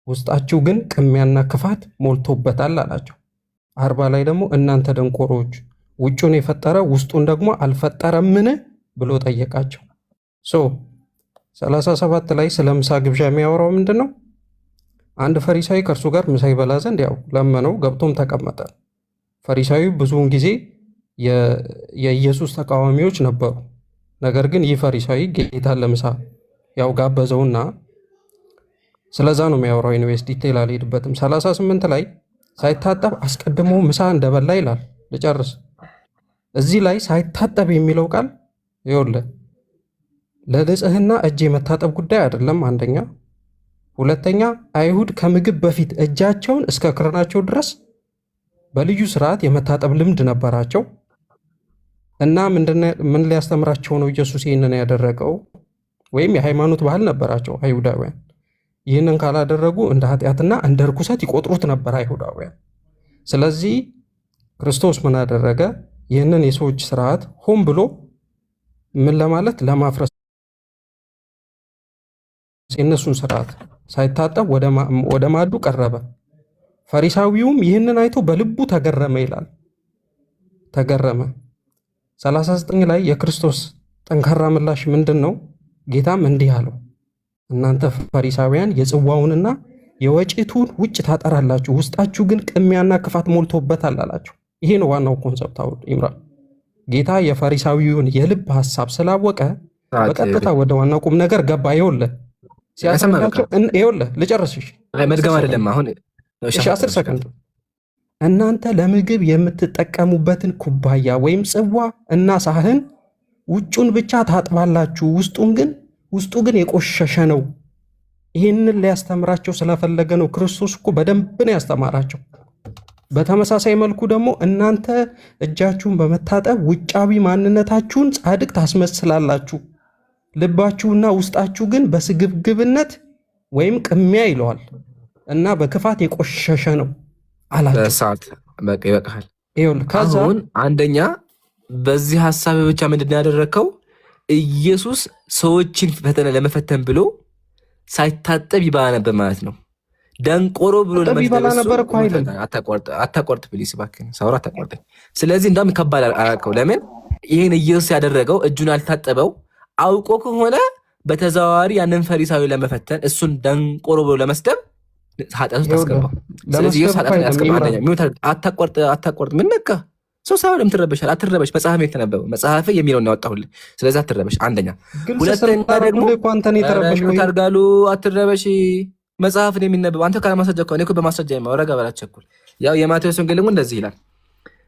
ውስጣችሁ ግን ቅሚያና ክፋት ሞልቶበታል አላቸው። 40 ላይ ደግሞ እናንተ ደንቆሮች ውጩን የፈጠረ ውስጡን ደግሞ አልፈጠረምን ብሎ ጠየቃቸው። 37 ላይ ስለ ምሳ ግብዣ የሚያወራው ምንድን ነው? አንድ ፈሪሳዊ ከእርሱ ጋር ምሳ ይበላ ዘንድ ያው ለመነው፣ ገብቶም ተቀመጠ። ፈሪሳዊ ብዙውን ጊዜ የኢየሱስ ተቃዋሚዎች ነበሩ። ነገር ግን ይህ ፈሪሳዊ ጌታን ለምሳ ያው ጋበዘውና ስለዛ ነው የሚያወራው። ኢንቨስት ዲቴል አልሄድበትም። 38 ላይ ሳይታጠብ አስቀድሞ ምሳ እንደበላ ይላል። ልጨርስ። እዚህ ላይ ሳይታጠብ የሚለው ቃል ይኸውልህ ለንጽህና እጅ የመታጠብ ጉዳይ አይደለም አንደኛ። ሁለተኛ አይሁድ ከምግብ በፊት እጃቸውን እስከ ክርናቸው ድረስ በልዩ ስርዓት የመታጠብ ልምድ ነበራቸው እና ምን ሊያስተምራቸው ነው ኢየሱስ ይህንን ያደረገው? ወይም የሃይማኖት ባህል ነበራቸው አይሁዳውያን። ይህንን ካላደረጉ እንደ ኃጢአትና እንደ ርኩሰት ይቆጥሩት ነበር አይሁዳውያን። ስለዚህ ክርስቶስ ምን አደረገ? ይህንን የሰዎች ስርዓት ሆን ብሎ ምን ለማለት ለማፍረስ የእነሱን ስርዓት ሳይታጠብ ወደ ማዱ ቀረበ። ፈሪሳዊውም ይህንን አይቶ በልቡ ተገረመ ይላል። ተገረመ። 39 ላይ የክርስቶስ ጠንካራ ምላሽ ምንድን ነው? ጌታም እንዲህ አለው፣ እናንተ ፈሪሳውያን የጽዋውንና የወጭቱን ውጭ ታጠራላችሁ፣ ውስጣችሁ ግን ቅሚያና ክፋት ሞልቶበታል አላቸው። ይሄ ነው ዋናው ኮንሰፕት። አሁን ኢምራን ጌታ የፈሪሳዊውን የልብ ሐሳብ ስላወቀ በቀጥታ ወደ ዋናው ቁም ነገር ገባ። ይኸውልህ ሲያሰማቸው ይኸውልህ ልጨርስሽ፣ መድገም አይደለም አሁን 10 ሰከንድ። እናንተ ለምግብ የምትጠቀሙበትን ኩባያ ወይም ጽዋ እና ሳህን ውጩን ብቻ ታጥባላችሁ፣ ውስጡ ግን የቆሸሸ ነው። ይህንን ሊያስተምራቸው ስለፈለገ ነው። ክርስቶስ እኮ በደንብ ነው ያስተማራቸው። በተመሳሳይ መልኩ ደግሞ እናንተ እጃችሁን በመታጠብ ውጫዊ ማንነታችሁን ጻድቅ ታስመስላላችሁ፣ ልባችሁና ውስጣችሁ ግን በስግብግብነት ወይም ቅሚያ ይለዋል እና በክፋት የቆሸሸ ነው አላቸው። ሰዓት በቃ ይበቃል። ከዛ አሁን አንደኛ በዚህ ሐሳብ ብቻ ምንድን ያደረከው? ኢየሱስ ሰዎችን ፈተና ለመፈተን ብሎ ሳይታጠብ ይበላ ነበር ማለት ነው። ደንቆሮ ብሎ ይበላ ነበር እኮ አይደል? አታቋርጥ ፕሊስ እባክህ፣ ሳውራ አታቋርጥ። ስለዚህ እንደውም ከባድ አደረከው። ለምን ይሄን ኢየሱስ ያደረገው እጁን አልታጠበው አውቆ ከሆነ በተዘዋዋሪ ያንን ፈሪሳዊ ለመፈተን እሱን ደንቆሮ ብሎ ለመስደብ ኃጢአት ውስጥ አስገባው። ስለዚህ ኢየሱስ ኃጢአት ያስገባ። አታቋርጥ ምን ነካ? ሰው ሳይሆን የምትረበሻል። አትረበሽ። መጽሐፍ የተነበበው መጽሐፍ የሚለውን ያወጣሁልህ። ስለዚህ አትረበሽ። አንደኛ። ሁለተኛ ደግሞ ታርጋሉ አትረበሽ። መጽሐፍን የሚነበበው አንተ ካለማስረጃ እኮ እኔ እኮ በማስረጃ የማወራ ገበላቸኩል። ያው የማቴዎስ ወንጌል ደግሞ እንደዚህ ይላል፣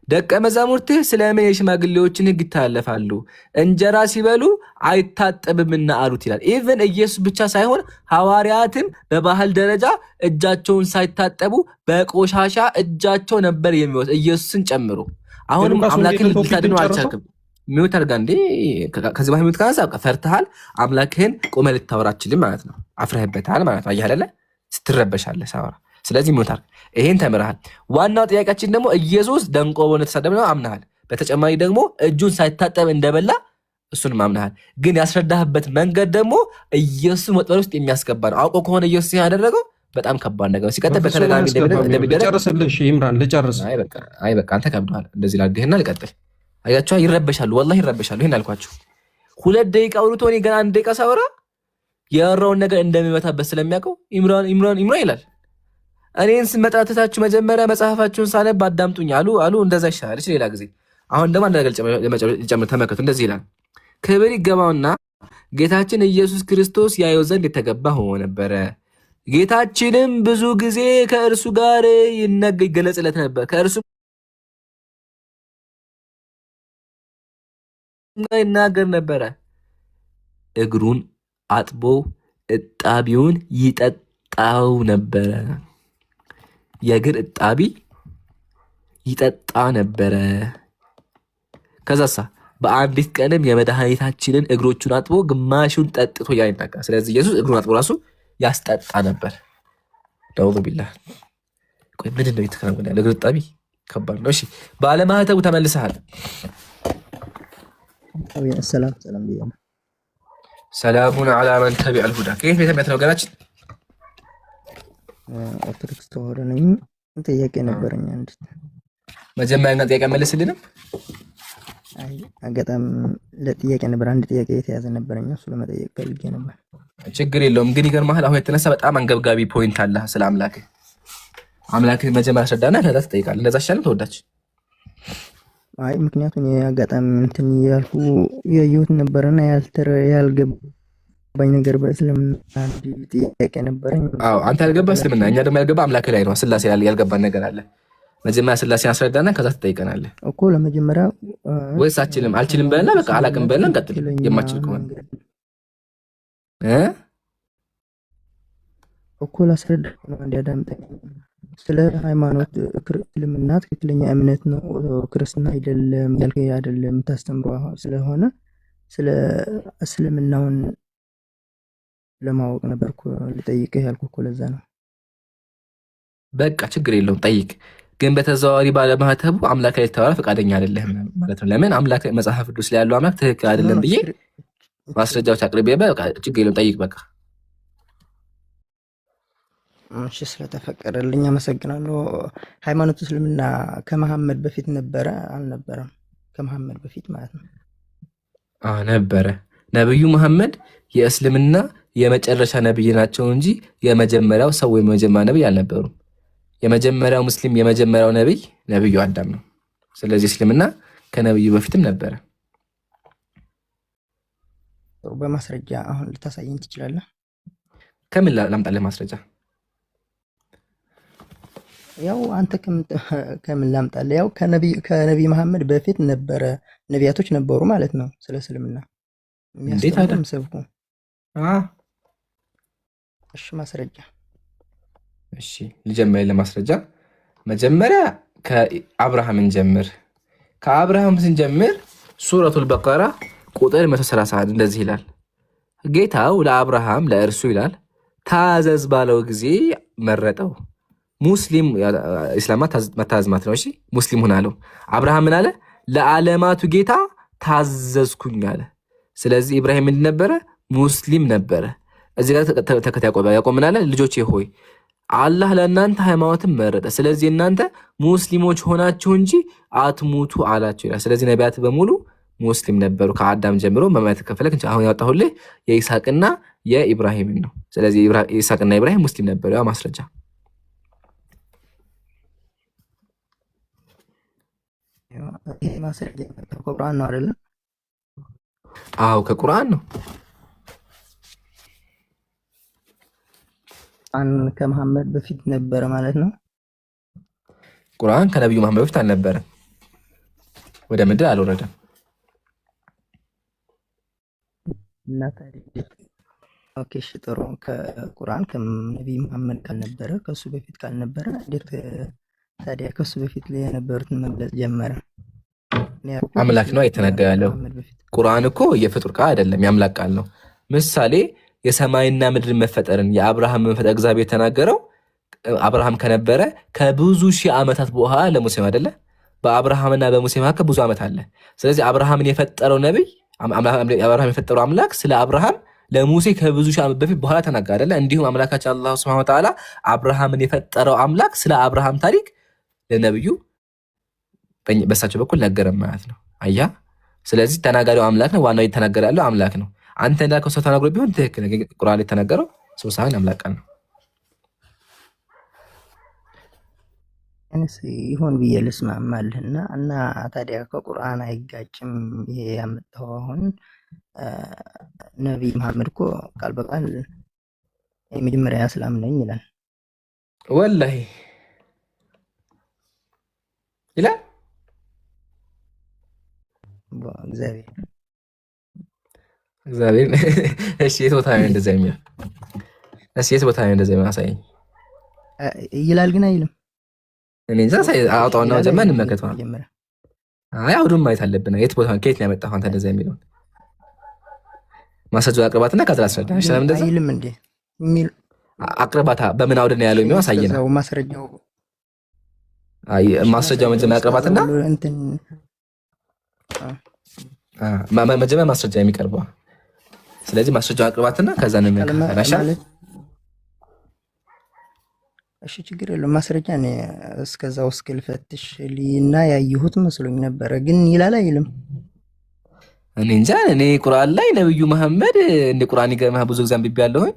ደቀ መዛሙርትህ ስለምን የሽማግሌዎችን ሕግ ይተላለፋሉ? እንጀራ ሲበሉ አይታጠብምና አሉት ይላል። ኢቨን ኢየሱስ ብቻ ሳይሆን ሐዋርያትም በባህል ደረጃ እጃቸውን ሳይታጠቡ በቆሻሻ እጃቸው ነበር የሚወስ ኢየሱስን ጨምሮ። አሁንም አምላክን ልታድነው አልቻልክም። ሚውት አድርጋ እንዴ ከዚህ በኋላ ሚውት ካነሳ ፈርተሃል። አምላክህን ቆመህ ልታወራ አትችልም ማለት ነው። አፍረህበታል ማለት ነው። አየህ አይደለ? ስትረበሻለህ ሳወራ። ስለዚህ ሚውት አድርግ። ይሄን ተምረሃል። ዋናው ጥያቄያችን ደግሞ ኢየሱስ ደንቆሮ እንደተሳደበ ነው አምነሃል። በተጨማሪ ደግሞ እጁን ሳይታጠብ እንደበላ እሱንም አምነሃል። ግን ያስረዳህበት መንገድ ደግሞ ኢየሱስን ወጥመድ ውስጥ የሚያስገባ ነው። አውቆ ከሆነ ኢየሱስ ያደረገው በጣም ከባድ ነገር ነው። ሲቀጥል በተደጋጋሚ እንደሚደረግ ልጨርስልሽ ኢምራን ልጨርስ። አይ በቃ አንተ ከብዶሃል። እንደዚህ ላድርግህና ልቀጥል። አያችሁ ይረበሻሉ፣ ወላሂ ይረበሻሉ። ይሄን አልኳችሁ። 2 ደቂቃ አውርቶ እኔ ገና 1 ደቂቃ ሳወራ ያወራውን ነገር እንደሚመታበት ስለሚያውቀው ኢምራን ይላል። እኔን ስመጣተታችሁ መጀመሪያ መጽሐፋችሁን ሳነብ አዳምጡኝ አሉ። እንደዛ ይሻላል። እሺ ሌላ ጊዜ። አሁን ደግሞ አንድ ነገር ልጨምር። ተመልከቱ። እንደዚህ ይላል፣ ክብር ይገባውና ጌታችን ኢየሱስ ክርስቶስ ያየው ዘንድ የተገባ ሆኖ ነበረ። ጌታችንም ብዙ ጊዜ ከእርሱ ጋር ይገለጽለት ነበር፣ ከእርሱ ይናገር ነበረ። እግሩን አጥቦ እጣቢውን ይጠጣው ነበረ። የእግር እጣቢ ይጠጣ ነበረ። ከዛሳ በአንዲት ቀንም የመድኃኒታችንን እግሮቹን አጥቦ ግማሹን ጠጥቶ ያይናቃ። ስለዚህ ኢየሱስ እግሩን አጥቦ ራሱ ያስጠጣ ነበር። ደውሉ ቢላህ። ቆይ ምንድን ነው የተከናወነ ያለ? እግር እጣቢ ከባድ ነው። እሺ ባለማህተቡ ተመልሰሃል። ሰላሙን አላ መን ተቢዐል ሁዳ። ከየት ቤተ እምነት ነው ገናችን? ኦርቶዶክስ ተዋህዶ ነኝ። ጥያቄ ነበረኝ። አንድ መጀመሪያ ጥያቄ መልስልንም። አይ አጋጣሚ ለጥያቄ ነበር። አንድ ጥያቄ የተያዘ ነበረኝ፣ እሱ ለመጠየቅ ፈልጌ ነበር። ችግር የለውም። ግን ይገርምሃል፣ አሁን የተነሳ በጣም አንገብጋቢ ፖይንት አለ ስለ አምላክህ መጀመሪያ አስረዳና ከዛ ትጠይቃለህ። እንደዛ ይሻላል ተወዳች። አይ ምክንያቱም የአጋጣሚ እንትን ያልኩ ያየሁት ነበርና ያልገባኝ ነገር በእስልምና አንድ ጥያቄ ነበረኝ። አዎ አንተ ያልገባ እስልምና፣ እኛ ደግሞ ያልገባ አምላክ ላይ ነው። ስላሴ ያልገባን ነገር አለ። መጀመሪያ ስላሴን አስረዳና ከዛ ትጠይቀናለህ እኮ። ለመጀመሪያ ወይስ አልችልም በልና በቃ አላቅም በልና እንቀጥል። የማችል ከሆነ እኮ ላስረዳህ ነው እንዲያዳምጠኝ። ስለ ሃይማኖት እስልምና ትክክለኛ እምነት ነው ክርስትና አይደለም ያልከ አይደለም የምታስተምረው ስለሆነ ስለ እስልምናውን ለማወቅ ነበርኩ ልጠይቅህ ያልኩህ እኮ ለዛ ነው። በቃ ችግር የለውም ጠይቅ። ግን በተዘዋዋሪ ባለማህተቡ አምላክ ላይ ልታወራ ፈቃደኛ አይደለህም ማለት ነው። ለምን አምላክ መጽሐፍ ቅዱስ ላይ ያለው አምላክ ትክክል አይደለም ብዬ ማስረጃዎች አቅርቤ በቃ ችግር የለውም ጠይቅ በቃ። እሺ ስለተፈቀደልኝ አመሰግናለሁ። ሃይማኖት እስልምና ከመሐመድ በፊት ነበረ አልነበረም? ከመሐመድ በፊት ማለት ነው። ነበረ። ነብዩ መሐመድ የእስልምና የመጨረሻ ነብይ ናቸው እንጂ የመጀመሪያው ሰው ወይም የመጀመሪያው ነብይ አልነበሩም። የመጀመሪያው ሙስሊም የመጀመሪያው ነብዩ አዳም ነው። ስለዚህ እስልምና ከነብዩ በፊትም ነበረ። በማስረጃ አሁን ልታሳየኝ ትችላለህ? ከምን ላምጣልህ ማስረጃ? ያው አንተ ከምን ላምጣልህ? ያው ከነብይ መሐመድ በፊት ነበረ ነቢያቶች ነበሩ ማለት ነው። ስለ እስልምና እንዴት አይደለም ሰብኩ። እሺ ማስረጃ። እሺ ልጀምር ለማስረጃ። መጀመሪያ ከአብርሃምን ጀምር። ከአብርሃም ስንጀምር ሱረቱል በቀራ ቁጥር 131 እንደዚህ ይላል። ጌታው ለአብርሃም ለእርሱ ይላል ታዘዝ ባለው ጊዜ መረጠው። ሙስሊም ኢስላም መታዘዝ ማለት ነው። እሺ ሙስሊም ሁን አለው። አብርሃም ምን አለ? ለዓለማቱ ጌታ ታዘዝኩኝ አለ። ስለዚህ ኢብራሂም ምንድን ነበረ? ሙስሊም ነበረ። እዚህ ጋር ተከታይ ያዕቆብ ምን አለ? ልጆቼ ሆይ አላህ ለእናንተ ሃይማኖትን መረጠ፣ ስለዚህ እናንተ ሙስሊሞች ሆናችሁ እንጂ አትሙቱ አላቸው ይላል። ስለዚህ ነቢያት በሙሉ ሙስሊም ነበሩ ከአዳም ጀምሮ። መማየት ከፈለክ አሁን ያወጣሁልህ የኢስሐቅና የኢብራሂምን ነው። ስለዚህ ኢስሐቅና ኢብራሂም ሙስሊም ነበሩ። ያው ማስረጃ ይሄ ማስረጃ ከቁርአን ነው አይደል? አዎ ከቁርአን ነው። ከመሐመድ በፊት ነበረ ማለት ነው። ቁርአን ከነብዩ መሐመድ በፊት አልነበረም፣ ወደ ምድር አልወረደም። እና ታዲያ ኦኬ እሺ ጥሩ። ከቁርአን ከነብዩ መሐመድ ካልነበረ ከሱ በፊት ካልነበረ እንዴት ታዲያ ከሱ በፊት ላይ የነበሩትን መግለጽ ጀመረ? አምላክ ነው የተናገረ ያለው። ቁርአን እኮ የፍጡር ቃል አይደለም፣ የአምላክ ቃል ነው። ምሳሌ የሰማይና ምድር መፈጠርን የአብርሃም መፈጠር እግዚአብሔር የተናገረው አብርሃም ከነበረ ከብዙ ሺህ ዓመታት በኋላ ለሙሴ አይደለ? በአብርሃምና በሙሴ መካከል ብዙ ዓመት አለ። ስለዚህ አብርሃምን የፈጠረው ነብይ አብርሃም የፈጠረው አምላክ ስለ አብርሃም ለሙሴ ከብዙ ሺህ ዓመት በፊት በኋላ ተናገረ አይደለ? እንዲሁም አምላካችን አላህ ሱብሓነሁ ወተዓላ አብርሃምን የፈጠረው አምላክ ስለ አብርሃም ታሪክ ለነብዩ በሳቸው በኩል ነገረም ማለት ነው። አያ ስለዚህ ተናጋሪው አምላክ ነው። ዋናው እየተናገረ ያለው አምላክ ነው። አንተ እንዳልከው ሰው ተናግሮ ቢሆን ትክክል ነው። ቁርአን የተናገረው ሰው ሳይሆን አምላክ ቃል ነው። እኔስ ይሁን ብዬ ልስማማልህና እና ታዲያ ከቁርአን አይጋጭም ይሄ ያመጣው? አሁን ነብይ መሐመድ እኮ ቃል በቃል የመጀመሪያ እስላም ነኝ ይላል። ወላሂ ይላል እግዚአብሔር። እሺ የት ቦታ ነው እንደዛ የሚለው? እሺ የት ቦታ ነው እንደዛ የሚያሳየኝ? ይላል ግን አይልም። እኔ እንጃ አውጣውና መጀመር እንመከተው። አይ አውዱን ማየት አለብን። የት ቦታ ከየት ነው ያመጣው አንተ እንደዛ የሚለው? ማስረጃ አቅርባትና ከዛ አስረዳኝ። እሺ ለምን እንደዛ አይልም እንዴ? የሚል አቅርባታ በምን አውድ ነው ያለው የሚለው አሳየና ማስረጃው ማስረጃው መጀመሪያ አቅርባትና እንትን መጀመሪያ ማስረጃ የሚቀርበው። ስለዚህ ማስረጃው አቅርባትና ከዛ ነው የሚያቀርበው። እሺ ችግር የለም። ማስረጃ እኔ እስከዛው እስክልፈትሽ ሊና ያየሁት መስሎኝ ነበረ፣ ግን ይላል አይልም? እኔ እንጃ። እኔ ቁርአን ላይ ነብዩ መሐመድ እንደ ቁርአን ይገርምህ ብዙ ጊዜ አንብቤ ያለሁኝ።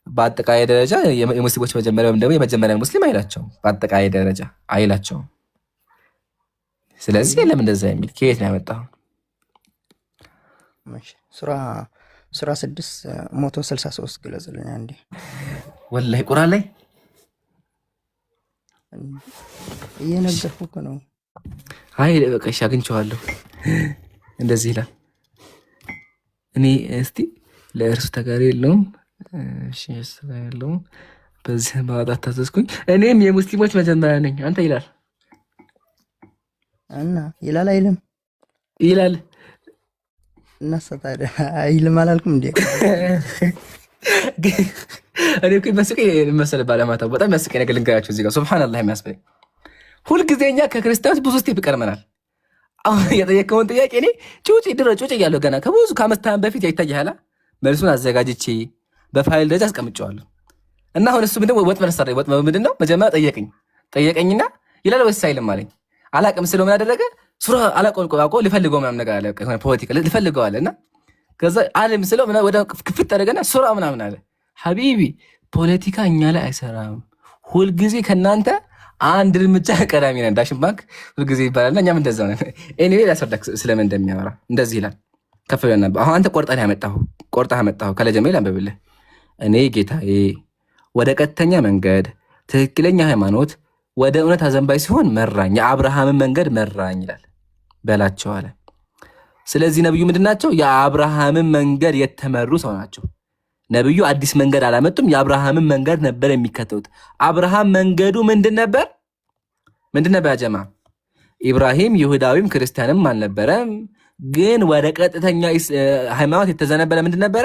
በአጠቃላይ ደረጃ የሙስሊሞች መጀመሪያ ወይም ደግሞ የመጀመሪያ ሙስሊም አይላቸውም። በአጠቃላይ ደረጃ አይላቸውም። ስለዚህ ለምን እንደዛ የሚል ከየት ነው ያመጣው? ሱራ 6:163 ግለጽልኝ አንዴ። ወላሂ ቁርአን ላይ እየነገርኩህ እኮ ነው። አይ በቃ እሺ አግኝቼዋለሁ። እንደዚህ ይላል። እኔ እስቲ ለእርሱ ተጋሪ የለውም። እሺ የለውም። በዚህ ማውጣት ታዘዝኩኝ እኔም የሙስሊሞች መጀመሪያ ነኝ አንተ ይላል እና ይላል አይልም ይላል እና ሰጣደ አይልም አላልኩም እንዴ? እኔ እኮ መስቀኝ መሰለ ባለማታው በጣም ያስቀኝ ነገር ልንገራችሁ እዚህ ጋር ሱብሃንአላህ የሚያስበኝ ሁልጊዜኛ ከክርስቲያኖች ብዙ ስቴፕ ይቀርመናል። አሁን የጠየቀውን ጥያቄ እኔ ጩጭ እያለሁ ገና ከብዙ ከአመት በፊት ይታያል። መልሱን አዘጋጅቼ በፋይል ደረጃ አስቀምጨዋለሁ። እና አሁን እሱ ምንድነው ወጥመድ ሰራ። ወጥመድ ምንድነው? መጀመሪያ ጠየቀኝና ይላል ወይስ አይልም አለኝ። አላቅም ስለው ምን አደረገ? ሱራ አላቆልቆ ሊፈልገው ምናምን ነገር አለ። ፖለቲካ ሊፈልገው አለና ከዛ አለም ስለው ወደ ክፍት አደረገና ሱራ ምናምን አለ። ሐቢቢ ፖለቲካ እኛ ላይ አይሰራም። ሁልጊዜ ከናንተ አንድ እርምጃ ቀዳሚ ነን። ዳሽን ባንክ ሁልጊዜ ይባላልና እኛም እንደዛው ነን። ኤኒዌይ ላስረዳክ ስለምን እንደሚያወራ እንደዚህ ይላል። ከፍ ብለና አሁን አንተ ቆርጠህ ያመጣኸው ከለጀመል አንብብልህ። እኔ ጌታዬ ወደ ቀጥተኛ መንገድ ትክክለኛ ሃይማኖት ወደ እውነት አዘንባይ ሲሆን መራኝ፣ የአብርሃምን መንገድ መራኝ ይላል በላቸው አለ። ስለዚህ ነብዩ ምንድናቸው? የአብርሃምን መንገድ የተመሩ ሰው ናቸው። ነብዩ አዲስ መንገድ አላመጡም። የአብርሃምን መንገድ ነበር የሚከተሉት። አብርሃም መንገዱ ምንድን ነበር ያጀማ? ኢብራሂም ይሁዳዊም ክርስቲያንም አልነበረም። ግን ወደ ቀጥተኛ ሃይማኖት የተዘነበለ ምንድን ነበረ?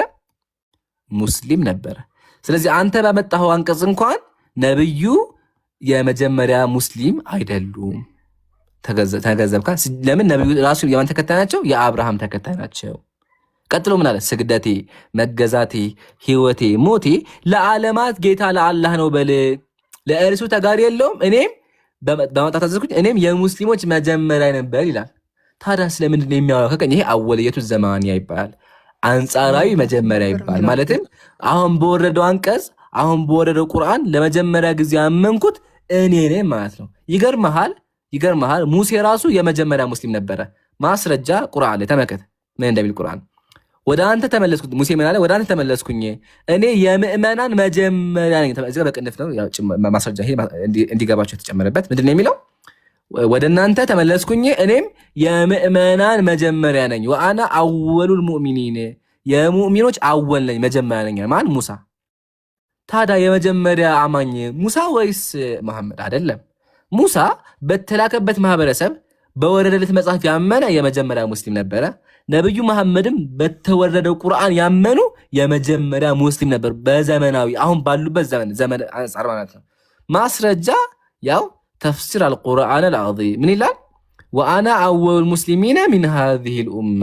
ሙስሊም ነበረ። ስለዚህ አንተ ባመጣኸው አንቀጽ እንኳን ነብዩ የመጀመሪያ ሙስሊም አይደሉም። ተገዘብካ? ለምን? ነብዩ ራሱ የማን ተከታይ ናቸው? የአብርሃም ተከታይ ናቸው። ቀጥሎ ምን አለ? ስግደቴ፣ መገዛቴ፣ ህይወቴ፣ ሞቴ ለዓለማት ጌታ ለአላህ ነው በል፣ ለእርሱ ተጋሪ የለውም። እኔም በማጣት ታዘዝኩኝ፣ እኔም የሙስሊሞች መጀመሪያ ነበር ይላል። ታዲያ ስለምንድን ነው የሚያወራው? ከቀኝ ይሄ አወልየቱ ዘማንያ ይባላል። አንጻራዊ መጀመሪያ ይባላል። ማለትም አሁን በወረደው አንቀጽ አሁን በወረደው ቁርአን ለመጀመሪያ ጊዜ ያመንኩት እኔ ነኝ ማለት ነው። ይገርምሃል ሙሴ ራሱ የመጀመሪያ ሙስሊም ነበረ። ማስረጃ ቁርአን ላይ ተመልከት ምን እንደሚል ቁርአን። ወደ አንተ ተመለስኩ ሙሴ ምን አለ? ወደ አንተ ተመለስኩኝ እኔ የምእመናን መጀመሪያ ነኝ። እዚህ ጋር በቅንፍ ነው ያው ማስረጃ ይሄ እንዲገባቸው የተጨመረበት ምንድን ነው የሚለው? ወደ እናንተ ተመለስኩኝ እኔም የምእመናን መጀመሪያ ነኝ። ወአና አወሉል ሙእሚኒን የሙእሚኖች አወል ነኝ መጀመሪያ ነኝ። ማን? ሙሳ። ታዲያ የመጀመሪያ አማኝ ሙሳ ወይስ መሐመድ? አይደለም። ሙሳ በተላከበት ማህበረሰብ በወረደለት መጽሐፍ ያመነ የመጀመሪያ ሙስሊም ነበረ። ነብዩ መሐመድም በተወረደው ቁርአን ያመኑ የመጀመሪያ ሙስሊም ነበሩ። በዘመናዊ አሁን ባሉበት ዘመን አንጻር ማለት ነው። ማስረጃ ያው ተፍሲር አልቁርአን አልዓዚም ምን ይላል? ወአና አወሉል ሙስሊሚና ሚን ሃዚሂ ልኡማ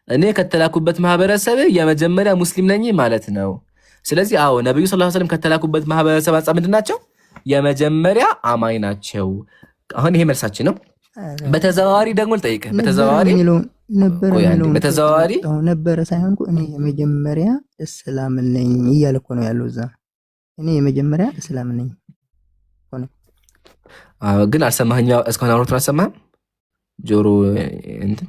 እኔ ከተላኩበት ማህበረሰብ የመጀመሪያ ሙስሊም ነኝ ማለት ነው። ስለዚህ አዎ ነብዩ ሰለላሁ ዐለይሂ ወሰለም ከተላኩበት ማህበረሰብ አንጻር ምንድን ናቸው? የመጀመሪያ አማኝ ናቸው። አሁን ይሄ መልሳችን ነው። በተዘዋዋሪ ደግሞ ልጠይቅህ። በተዘዋዋሪ ነበረ ሳይሆን እኔ የመጀመሪያ እስላም ነኝ እያለ እኮ ነው ያለው እዛ። እኔ የመጀመሪያ እስላም ነኝ ሆነ። ግን አልሰማኸኝም? እስካሁን አውሮት አልሰማህም? ጆሮ እንትን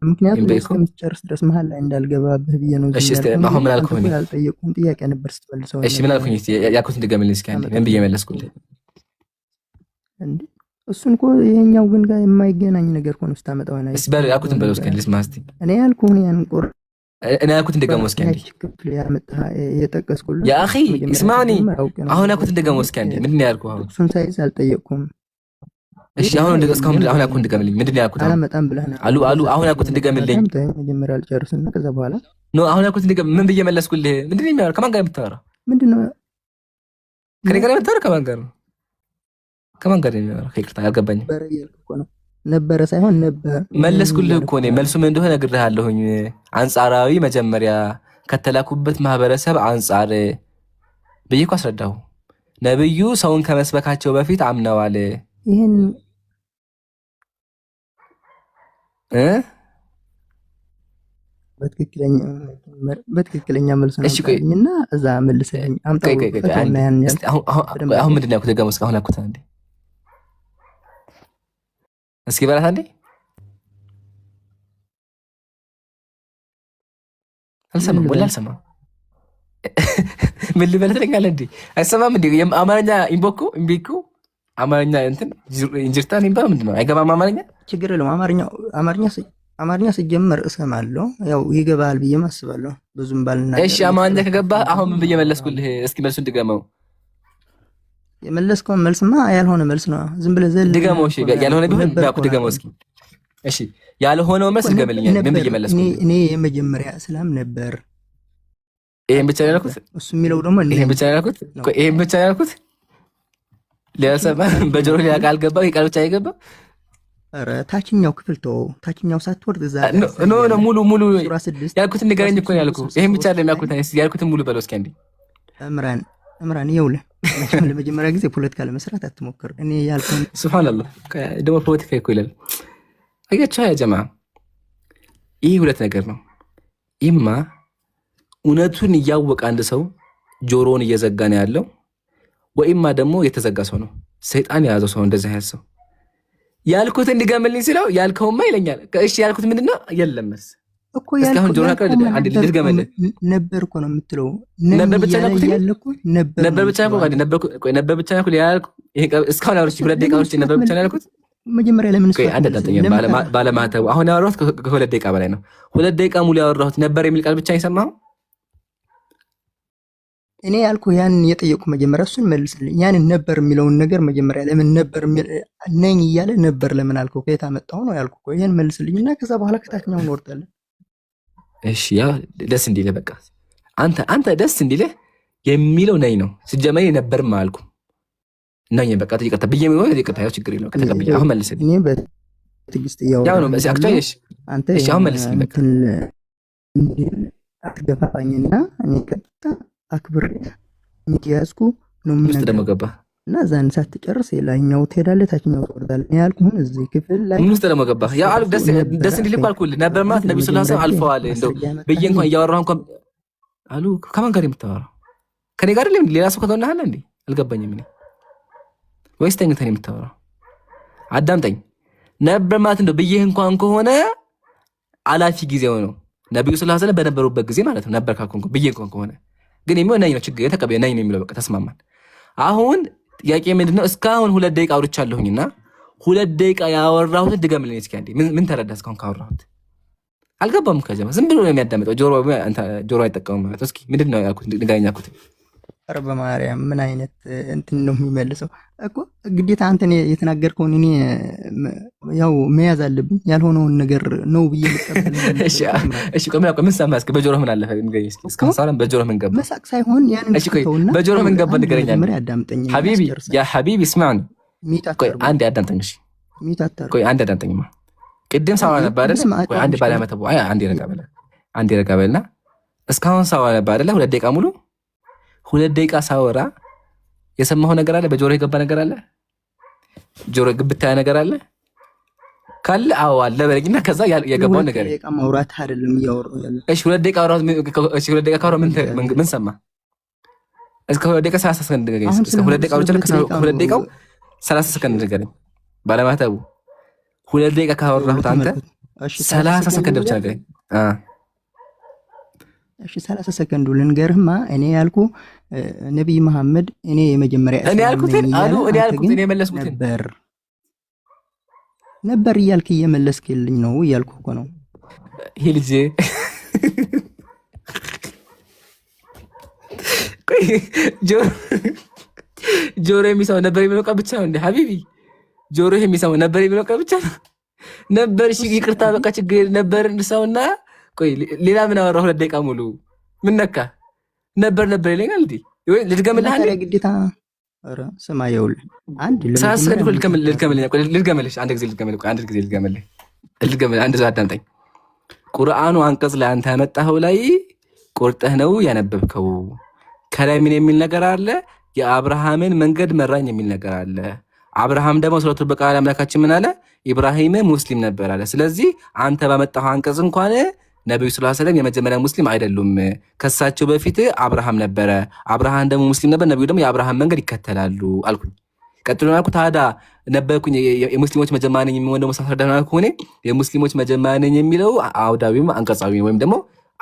ምክንያቱም እስከምትጨርስ ድረስ መሀል ላይ እንዳልገባብህ ብዬ ነው። እሺ አሁን ምን አልኩኝ? ያልጠየቁህን ጥያቄ ነበር ስትመልሰው። እሺ ምን አልኩኝ? ያልኩትን ድገምልኝ እስኪ አንዴ። ምን ብዬ መለስኩልህ? እንዴ እሱን እኮ ይሄኛው ግን ጋር የማይገናኝ ነገር ሆኖ ስታመጣው ነው። እሺ በል ያልኩትን በለው እስኪ ልስማ እስኪ። እኔ ያልኩህን ያን ቆር እኔ ያልኩትን ድገመው እስኪ አንዴ። የጠቀስኩልህ ያ አኺ እስማኒ አሁን ያልኩትን ድገመው እስኪ አንዴ። ምንድን ነው ያልኩህ? አሁን እሱን ሳይዝ አልጠየቅኩም። እሺ አሁን እስካሁን አሁን ያልኩትን ድገምልኝ። ምንድን ነው ያልኩት? አላመጣም ብለህ ነው አሁን ያልኩትን ድገምልኝ። መጀመሪያ አልጨርስና ከዛ በኋላ ኖ አሁን ያልኩትን ድገም። ምን ብዬ መለስኩልህ? ምንድን ነው የሚያወራው? ከማን ጋር የምታወራው? ምንድን ነው ከኔ ጋር የምታወራው? ከማን ጋር ነው? ከማን ጋር ነው የሚያወራው? ይቅርታ አልገባኝም። ነበረ ሳይሆን ነበር መለስኩልህ እኮ እኔ። መልሱ ምን እንደሆነ ነግሬሃለሁኝ። አንጻራዊ መጀመሪያ ከተላኩበት ማህበረሰብ አንጻር ብዬ እኮ አስረዳሁ። ነብዩ ሰውን ከመስበካቸው በፊት አምነዋል። ይሄን በትክክለኛ መልስ ነው እና እዛ መልሰኝ አምጣው። አሁን ምንድን ነው ያልኩት? ደጋሞ እስካሁን ያልኩት አንዴ እስኪ በላት አንዴ። አልሰማም ወላ አልሰማም። ምን ልበል ትለኛለህ እንዴ? አይሰማም እንዴ? አማርኛ ኢምቢኩ አማርኛ እንትን እንጅርታን ይባል ምንድን ነው? አይገባም አማርኛ። ችግር የለውም። አማርኛ ሲጀመር እሰማለሁ፣ ያው ይገባል ብዬ አስባለሁ። ብዙም ባልናገር። እሺ አማርኛ ከገባ አሁን ምን ብዬ መለስኩልህ? እስኪ መልሱን ድገመው። የመለስከውን መልስማ ያልሆነ መልስ ነው። ዝም ብለህ ዘል ድገመው። እሺ ያልሆነ ቢሆን ባኩ ድገመው እስኪ። እሺ ያልሆነው መልስ ድገምልኝ። ምን ብዬ መለስኩልህ? እኔ የመጀመሪያ እስላም ነበር። ይሄን ብቻ ነው ያልኩት። እሱ የሚለው ደግሞ ይሄን ብቻ ነው ያልኩት። ይሄን ብቻ ነው ያልኩት። ሊያሰማ በጆሮ ላይ ቃል ገባ። ይሄ ብቻ አይገባም። ኧረ ታችኛው ክፍል ተወው። ታችኛው ሳትወርድ እዛ ኖ ሙሉ ያልኩትን ንገረኝ እኮ ነው ያልኩት። ይሄን ብቻ አይደለም ያልኩት። ያልኩትን ሙሉ በለው እስኪ አንዴ። እምራን ይኸውልህ፣ ለመጀመሪያ ጊዜ ፖለቲካ ለመስራት አትሞክር። እኔ ያልኩት ሱብሃንአላህ ደግሞ ፖለቲካ እኮ ይላል። አያችሁ ያ ጀማ፣ ይህ ሁለት ነገር ነው። ኢማ እውነቱን እያወቀ አንድ ሰው ጆሮውን እየዘጋ ነው ያለው፣ ወኢማ ደግሞ የተዘጋ ሰው ነው፣ ሰይጣን የያዘው ሰው። እንደዛ ያሰው ያልኩትን እንድገምልኝ ሲለው ያልከውማ ይለኛል። እሺ ያልኩት ምንድነው? የለም መልስ እኮ ያልኩት ጆሮ አቀደ አንድ ልድገምልህ ነበር እኮ ነው የምትለው። ነበር ብቻ ያልኩት ነበር ብቻ ያልኩት ነበር ብቻ ያልኩት ያልኩ ይሄ እስካሁን አውርቼ 2 ደቂቃ አውርቼ ነበር ብቻ ያልኩት። መጀመሪያ ለምን እስከ አንድ ደቂቃ ባለማተው አሁን ያወራሁት ከ2 ደቂቃ በላይ ነው። 2 ደቂቃ ሙሉ ያወራሁት ነበር የሚል ቃል ብቻ የሰማኸው። እኔ ያልኩ ያን የጠየቁ መጀመሪያ እሱን መልስልኝ። ያን ነበር የሚለውን ነገር መጀመሪያ ለምን ነበር ነኝ እያለ ነበር ለምን አልከው? ከየት አመጣው ነው ያልኩ እኮ። ይሄን መልስልኝና ከዛ በኋላ ከታችኛው እንወርዳለን። እሺ ያ ደስ እንዲልህ በቃ አንተ ደስ እንዲልህ የሚለው ነኝ ነው ሲጀመር ነበርም አልኩ ነኝ በቃ ተይቀጣ ብዬ ነው ተይቀጣ። ያው ችግር የለውም ከተቀበለ አሁን መልስልኝ። እኔ በትግስት ያው ነው በዚህ አክቹዋሊ አንተ እሺ አሁን መልስልኝ በቃ አትገፋፋኝና እኔ ቀጥታ አክብር እንዲያዝኩ ነው ምን ውስጥ ደግሞ ገባ እና ዛን ሳትጨርስ ሌላኛው ትሄዳለህ፣ ታችኛው ትወርዳለህ። እኔ ያልኩህን እዚህ ክፍል ላይ ምን ውስጥ ደግሞ ገባ። ያው አሉ ደስ እንዲልህ እኮ አልኩልህ ነበር ማለት ነብዩ ሰለላሁ ዐለይሂ ወሰለም አልፈዋል። እንደው በየ እንኳን እያወራሁ እንኳን አሉ ከማን ጋር የምታወራው? ከኔ ጋር አይደለም ሌላ ሰው ከተወናህ እንዴ? አልገባኝም። እኔ ወይስ ተኝተህ ነው የምታወራው? አዳምጠኝ። ነበር ማለት እንደው በየ እንኳን ከሆነ አላፊ ጊዜው ነው ነብዩ ሰለላሁ ዐለይሂ ወሰለም በነበሩበት ጊዜ ማለት ነው። ነበር ካልኩ በየ እንኳን ከሆነ ግን የሚሆን ነኝ ነው ችግር የተቀበለ ነኝ ነው የሚለው በቃ ተስማማን። አሁን ጥያቄ ምንድነው? እስካሁን 2 ደቂቃ አውርቻለሁኝና 2 ደቂቃ ያወራሁት ድገምልኝ እስኪ አንዴ። ምን ተረዳህ እስካሁን ካወራሁት? አልገባም። ከጀማ ዝም ብሎ ነው የሚያዳምጠው። ጆሮ አይጠቀምም ማለት እስኪ ምንድነው ያልኩት? ንገረኝ ያልኩት። ኧረ በማርያም ምን አይነት እንትን ነው የሚመልሰው እኮ። ግዴታ አንተ የተናገርከውን እኔ ያው መያዝ አለብኝ። ያልሆነውን ነገር ነው ብዬ ልቀበል። እሺ ምን ሰማህ? እስኪ በጆሮህ ምን አለፈ ንገረኝ እስኪ። እስካሁን ሳለም በጆሮህ ምን ገባ? መሳቅ ሳይሆን ያንን ተውና በጆሮህ ምን ገባ ንገረኝ። ሐቢቢ ያ ሐቢቢ እስማዕኒ። ቆይ አንዴ አዳምጠኝ። እሺ ቆይ አንዴ አዳምጠኝማ። ቅድም ሳዋ ነበር አይደል? ቆይ አንዴ ባለመተው አንዴ ረጋ በልና እስካሁን ሳዋ ነበር አይደል? 2 ደቂቃ ሙሉ 2 ደቂቃ ሳወራ የሰማኸው ነገር አለ? በጆሮ የገባ ነገር አለ? ጆሮ ግብታ ነገር አለ ካለ አዎ አለ በለኝና ከዛ የገባው ነገር ደቂቃ ማውራት አይደለም እያወራሁ ያለ። እሺ 2 ደቂቃ አወራሁ። እሺ 2 ደቂቃ ካወራሁ ምን ሰማ? እስከ 2 ደቂቃ 30 ሰከንድ ንገረኝ። እስከ 2 ደቂቃ አውርቼ ከ2 ደቂቃው 30 ሰከንድ ንገረኝ። ባለማተቡ 2 ደቂቃ ካወራሁት አንተ 30 ሰከንድ ብቻ ንገረኝ። እሺ 30 ሰከንድ ልንገርህማ። እኔ ያልኩ ነብይ መሐመድ እኔ የመጀመሪያ እኔ ያልኩት እኔ የመለስኩት ነበር እያልክ እየመለስክልኝ ነው እያልኩ እኮ ነው። ይሄ ልጅ ቆይ ጆሮ የሚሰው ነበር የሚለው ቃል ብቻ ነው እንዴ ሐቢቢ? ጆሮ የሚሰው ነበር የሚለው ቃል ብቻ ነው ነበር። እሺ ይቅርታ በቃ ችግር ነበር እንሰውና ቆይ ሌላ ምን አወራሁ? 2 ደቂቃ ሙሉ ምን ነካ? ነበር ይለኛል እንዴ? ወይ ልድገምልህ አንዴ ግዴታ። ኧረ ስማ ይኸውልህ አንድ ልድገምልህ አንድ ጊዜ ልድገምልህ አንድ ሰው አዳምጠኝ። ቁርአኑ አንቀጽ ላይ አንተ ያመጣኸው ላይ ቆርጠህ ነው ያነበብከው። ከላይ ምን የሚል ነገር አለ? የአብርሃምን መንገድ መራኝ የሚል ነገር አለ። አብርሃም ደግሞ ሱረቱል በቀራ አምላካችን ምን አለ? ኢብራሂም ሙስሊም ነበር አለ። ስለዚህ አንተ ባመጣኸው አንቀጽ እንኳን ነብዩ ሰለላሁ ዐለይሂ ወሰለም የመጀመሪያ ሙስሊም አይደሉም። ከሳቸው በፊት አብርሃም ነበረ። አብርሃም ደግሞ ሙስሊም ነበር። ነብዩ ደግሞ የአብርሃም መንገድ ይከተላሉ አልኩኝ። ቀጥሎ አልኩ ታዲያ ነበርኩኝ የሙስሊሞች መጀመሪያ ነኝ የሚሆነው መሳፈር ዳና ከሆነ የሙስሊሞች መጀመሪያ ነኝ የሚለው አውዳዊም አንቀጻዊ ወይም ደግሞ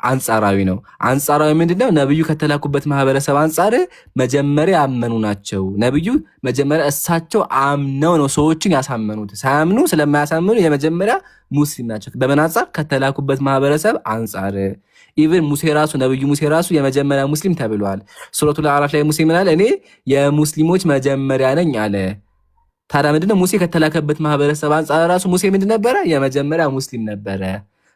አንጻራዊ ነው። አንጻራዊ ምንድነው? ነብዩ ከተላኩበት ማህበረሰብ አንጻር መጀመሪያ ያመኑ ናቸው። ነብዩ መጀመሪያ እሳቸው አምነው ነው ሰዎችን ያሳመኑት። ሳያምኑ ስለማያሳምኑ የመጀመሪያ ሙስሊም ናቸው። በምን አንጻር? ከተላኩበት ማህበረሰብ አንጻር። ኢቭን ሙሴ ራሱ ነብዩ ሙሴ ራሱ የመጀመሪያ ሙስሊም ተብሏል። ሱረቱል አዕራፍ ላይ ሙሴ ምን አለ? እኔ የሙስሊሞች መጀመሪያ ነኝ አለ። ታዲያ ምንድነው? ሙሴ ከተላከበት ማህበረሰብ አንጻር ራሱ ሙሴ ምንድን ነበረ? የመጀመሪያ ሙስሊም ነበረ።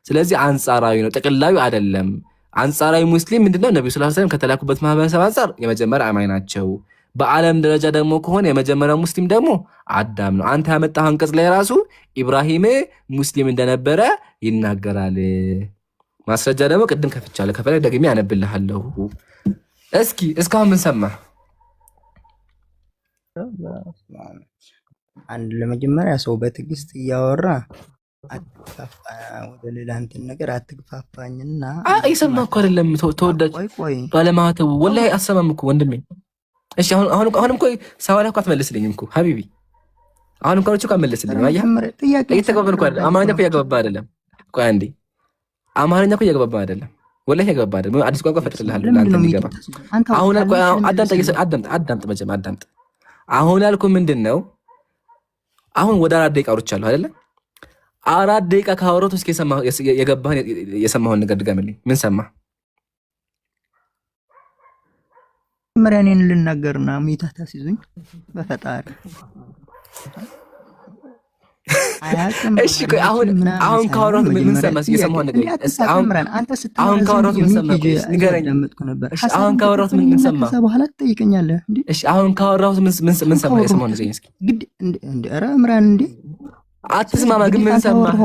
ስለዚህ አንጻራዊ ነው፣ ጥቅላዊ አይደለም። አንጻራዊ ሙስሊም ምንድነው? ነብዩ ሰለላሁ ዐለይሂ ወሰለም ከተላኩበት ማህበረሰብ አንጻር የመጀመሪያ አማኝ ናቸው። በዓለም ደረጃ ደግሞ ከሆነ የመጀመሪያው ሙስሊም ደግሞ አዳም ነው። አንተ ያመጣው አንቀጽ ላይ ራሱ ኢብራሂም ሙስሊም እንደነበረ ይናገራል። ማስረጃ ደግሞ ቅድም ከፍቻለሁ፣ ከፈለግ ደግሜ ያነብልሃለሁ። እስኪ እስካሁን ምን ሰማህ? አንድ ለመጀመሪያ ሰው በትዕግስት እያወራ ወደ ሌላ እንትን ነገር አትግፋፋኝና እየሰማህ እኮ አይደለም ተወዳጅ ባለማተቡ ወላሂ አሰማም እኮ ወንድሜ። እሺ አሁንም እኮ ሰዋላ እኮ አትመልስልኝም እኮ ሀቢቢ። አሁንም እኮ አትመልስልኝም። አየህ እየተግባባን እኮ አይደለም። አማርኛ እኮ እያግባባ አይደለም። ቆይ አንዴ አማርኛ እኮ እያግባባ አይደለም። ወላሂ እያግባባ አይደለም። አዲስ ቋንቋ ፈጥርልሃለሁ ለአንተ እንዲገባ። አሁን አዳምጥ መጀመሪያ አዳምጥ። አሁን ያልኩህ ምንድን ነው? አሁን ወደ 4 ደቂቃ አውርቻለሁ አይደለ? 4 ደቂቃ ካወራሁት እስኪ የሰማኸውን ነገር ድገምልኝ። ምን ሰማህ? መጀመሪያ እኔን ልናገርና ሚታ ታስይዙኝ በፈጣሪ። እሺ ቆይ አሁን ካወራሁት ምን ሰማህ? የሰማኸውን ነገር አሁን ካወራሁት ምን ሰማህ? ንገረኝ። አሁን ካወራሁት ምን ሰማህ? ከዛ በኋላ ትጠይቀኛለህ እንዴ? እሺ አሁን ካወራሁት ምን ሰማህ? የሰማኸውን ነገር እስኪ ግድ እንደ ኧረ እምራን እንዴ አትስማማ። ግን ምን ሰማህ?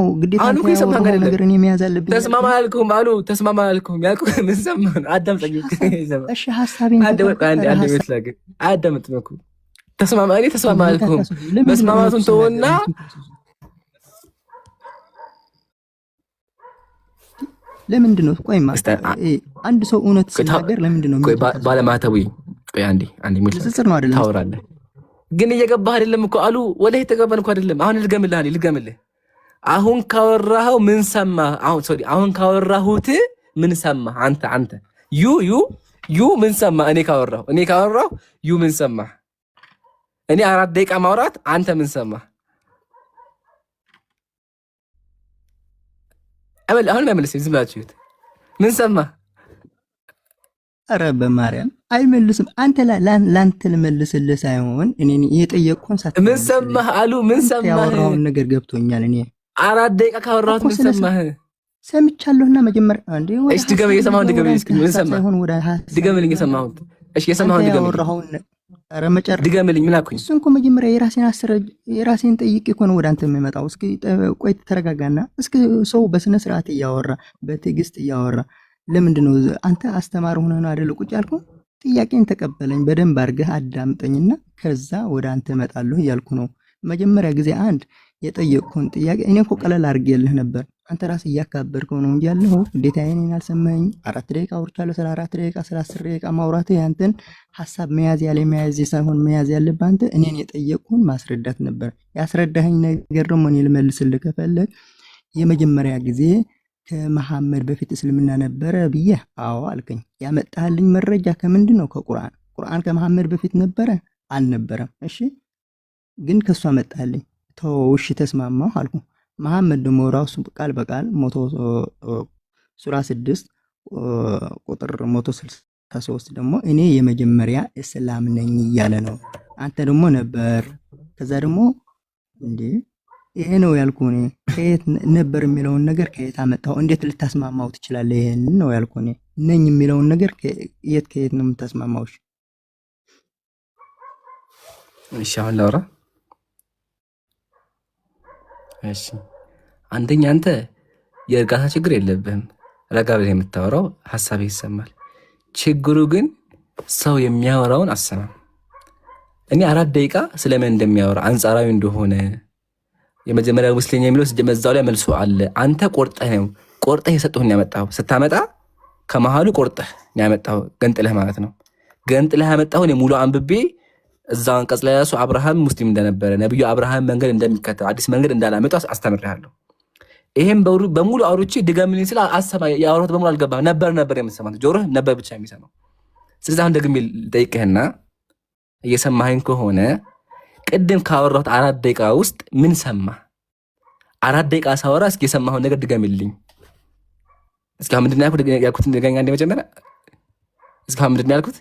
አሁን እኮ የሰማህ ነገር እኔ መያዝ አለብኝ። ተስማማ አልኩህም አሉ ተስማማ አልኩህም ያልኩህ ምን ሰማህ? አዳምጠኝ። እሺ ሐሳቤን አዳምጥ ነው። ተስማማ እኔ ተስማማ አልኩህም። መስማማቱን ተወውና ለምንድን ነው ቆይማ አንድ ሰው እውነት ሲናገር ለምንድን ነው ባለማተቡ? ቆይ አንዴ ንጽጽር ነው አይደለም ታወራለህ ግን እየገባህ አይደለም እኮ አሉ። ወላሂ ተገባን እኮ አይደለም። አሁን ልገምልህ። አሁን ካወራኸው ምን ሰማህ? አሁን ካወራሁት ምን ሰማህ? አንተ ዩ ምን ሰማህ? እኔ ካወራሁ ዩ ምን ሰማህ? እኔ 4 ደቂቃ ማውራት አንተ ምን ሰማህ? አሁን አይመልስም። ዝም ብላችሁት ምን ሰማህ? ኧረ በማርያም አይመልስም። አንተ ላንተ ልመልስልህ ሳይሆን እኔ የጠየቅኩህን ሳትመልስ ምን ሰማህ አሉ። ምን ሰማህ? ያወራውን ነገር ገብቶኛል። እኔ 4 ደቂቃ ካወራሁት ምን ሰማህ? ሰምቻለሁና መጀመሪያ አንዴ እሺ ድገምልኝ። የሰማሁት ድገምልኝ። እስኪ ምን ሰማህ? ድገምልኝ የሰማሁት። እሺ የሰማሁት ድገምልኝ። ኧረ መጨረሻ ድገምልኝ። ምን አልኩኝ? እሱን እኮ መጀመሪያ የራሴን ጠይቄ እኮ ነው ወደ አንተ የምመጣው። እስኪ ቆይ ተረጋጋና እስኪ ሰው በስነ ስርዓት እያወራ በትዕግስት እያወራ ለምንድን ነው አንተ አስተማሪ ሆነህ ነው አይደል ቁጭ ያልከው? ጥያቄን ተቀበለኝ፣ በደንብ አድርገህ አዳምጠኝና ከዛ ወደ አንተ እመጣለሁ እያልኩ ነው። መጀመሪያ ጊዜ አንድ የጠየቅኩህን ጥያቄ እኔ እኮ ቀለል አድርጌልህ ነበር። አንተ ራስህ እያካበድከው ነው እንጂ ያለኸው ግዴታ እኔን አልሰማኸኝ። 4 ደቂቃ አውርቻለሁ። ስለ 4 ደቂቃ ስለ 10 ደቂቃ ማውራትህ ያንተን ሀሳብ መያዝ ያለ መያዝ ሳይሆን መያዝ ያለብህ አንተ እኔን የጠየቅኩህን ማስረዳት ነበር። ያስረዳኸኝ ነገር ደግሞ እኔ ልመልስልህ ከፈለግ የመጀመሪያ ጊዜ ከመሐመድ በፊት እስልምና ነበረ ብዬ አዎ አልከኝ። ያመጣህልኝ መረጃ ከምንድን ነው? ከቁርአን። ቁርአን ከመሐመድ በፊት ነበረ አልነበረም? እሺ ግን ከሷ መጣህልኝ። ተውሽ ተስማማሁ አልኩ። መሐመድ ደግሞ ራሱ ቃል በቃል ሱራ 6 ቁጥር 163 ደግሞ እኔ የመጀመሪያ እስላም ነኝ እያለ ነው። አንተ ደግሞ ነበር። ከዛ ደግሞ እንዴ ይሄ ነው ያልኩህ። እኔ ከየት ነበር የሚለውን ነገር ከየት አመጣው? እንዴት ልታስማማው ትችላለህ? ይሄን ነው ያልኩህ። እኔ ነኝ የሚለውን ነገር ከየት ነው የምታስማማው? እሺ አሁን ላውራ። እሺ አንደኛ አንተ የእርጋታ ችግር የለብህም። ረጋ ብለህ የምታወራው ሀሳብ ይሰማል። ችግሩ ግን ሰው የሚያወራውን አሰማም። እኔ 4 ደቂቃ ስለምን እንደሚያወራ አንጻራዊ እንደሆነ የመጀመሪያ ሙስሊም የሚለው መዛው ላይ መልሶ አለ። አንተ ቆርጠህ የሰጠሁን ያመጣው ስታመጣ ከመሃሉ ቆርጠህ ያመጣው ገንጥለህ ማለት ነው። ገንጥለህ ያመጣው እኔ ሙሉ አንብቤ እዛው አንቀጽ ላይ ያሱ አብርሃም ሙስሊም እንደነበረ ነብዩ አብርሃም መንገድ እንደሚከተል አዲስ መንገድ እንዳላመጣ አስተምርሃለሁ። ይሄን በሙሉ አውሮቼ ድገምልኝ ስለ አሰማ ያወራሁት በሙሉ አልገባም ነበር የምትሰማው ጆሮህ ነበር ብቻ የሚሰማው። ስለዚህ አሁን ደግሜ ልጠይቅህና እየሰማኸኝ ከሆነ ቅድም ካወራሁት 4 ደቂቃ ውስጥ ምን ሰማህ? 4 ደቂቃ ሳወራ እስኪ የሰማኸውን ነገር ድገምልኝ። እስኪ አሁን ምንድን ነው ያልኩት? እንደገና እንደመጀመሪያ እስኪ አሁን ምንድን ነው ያልኩት?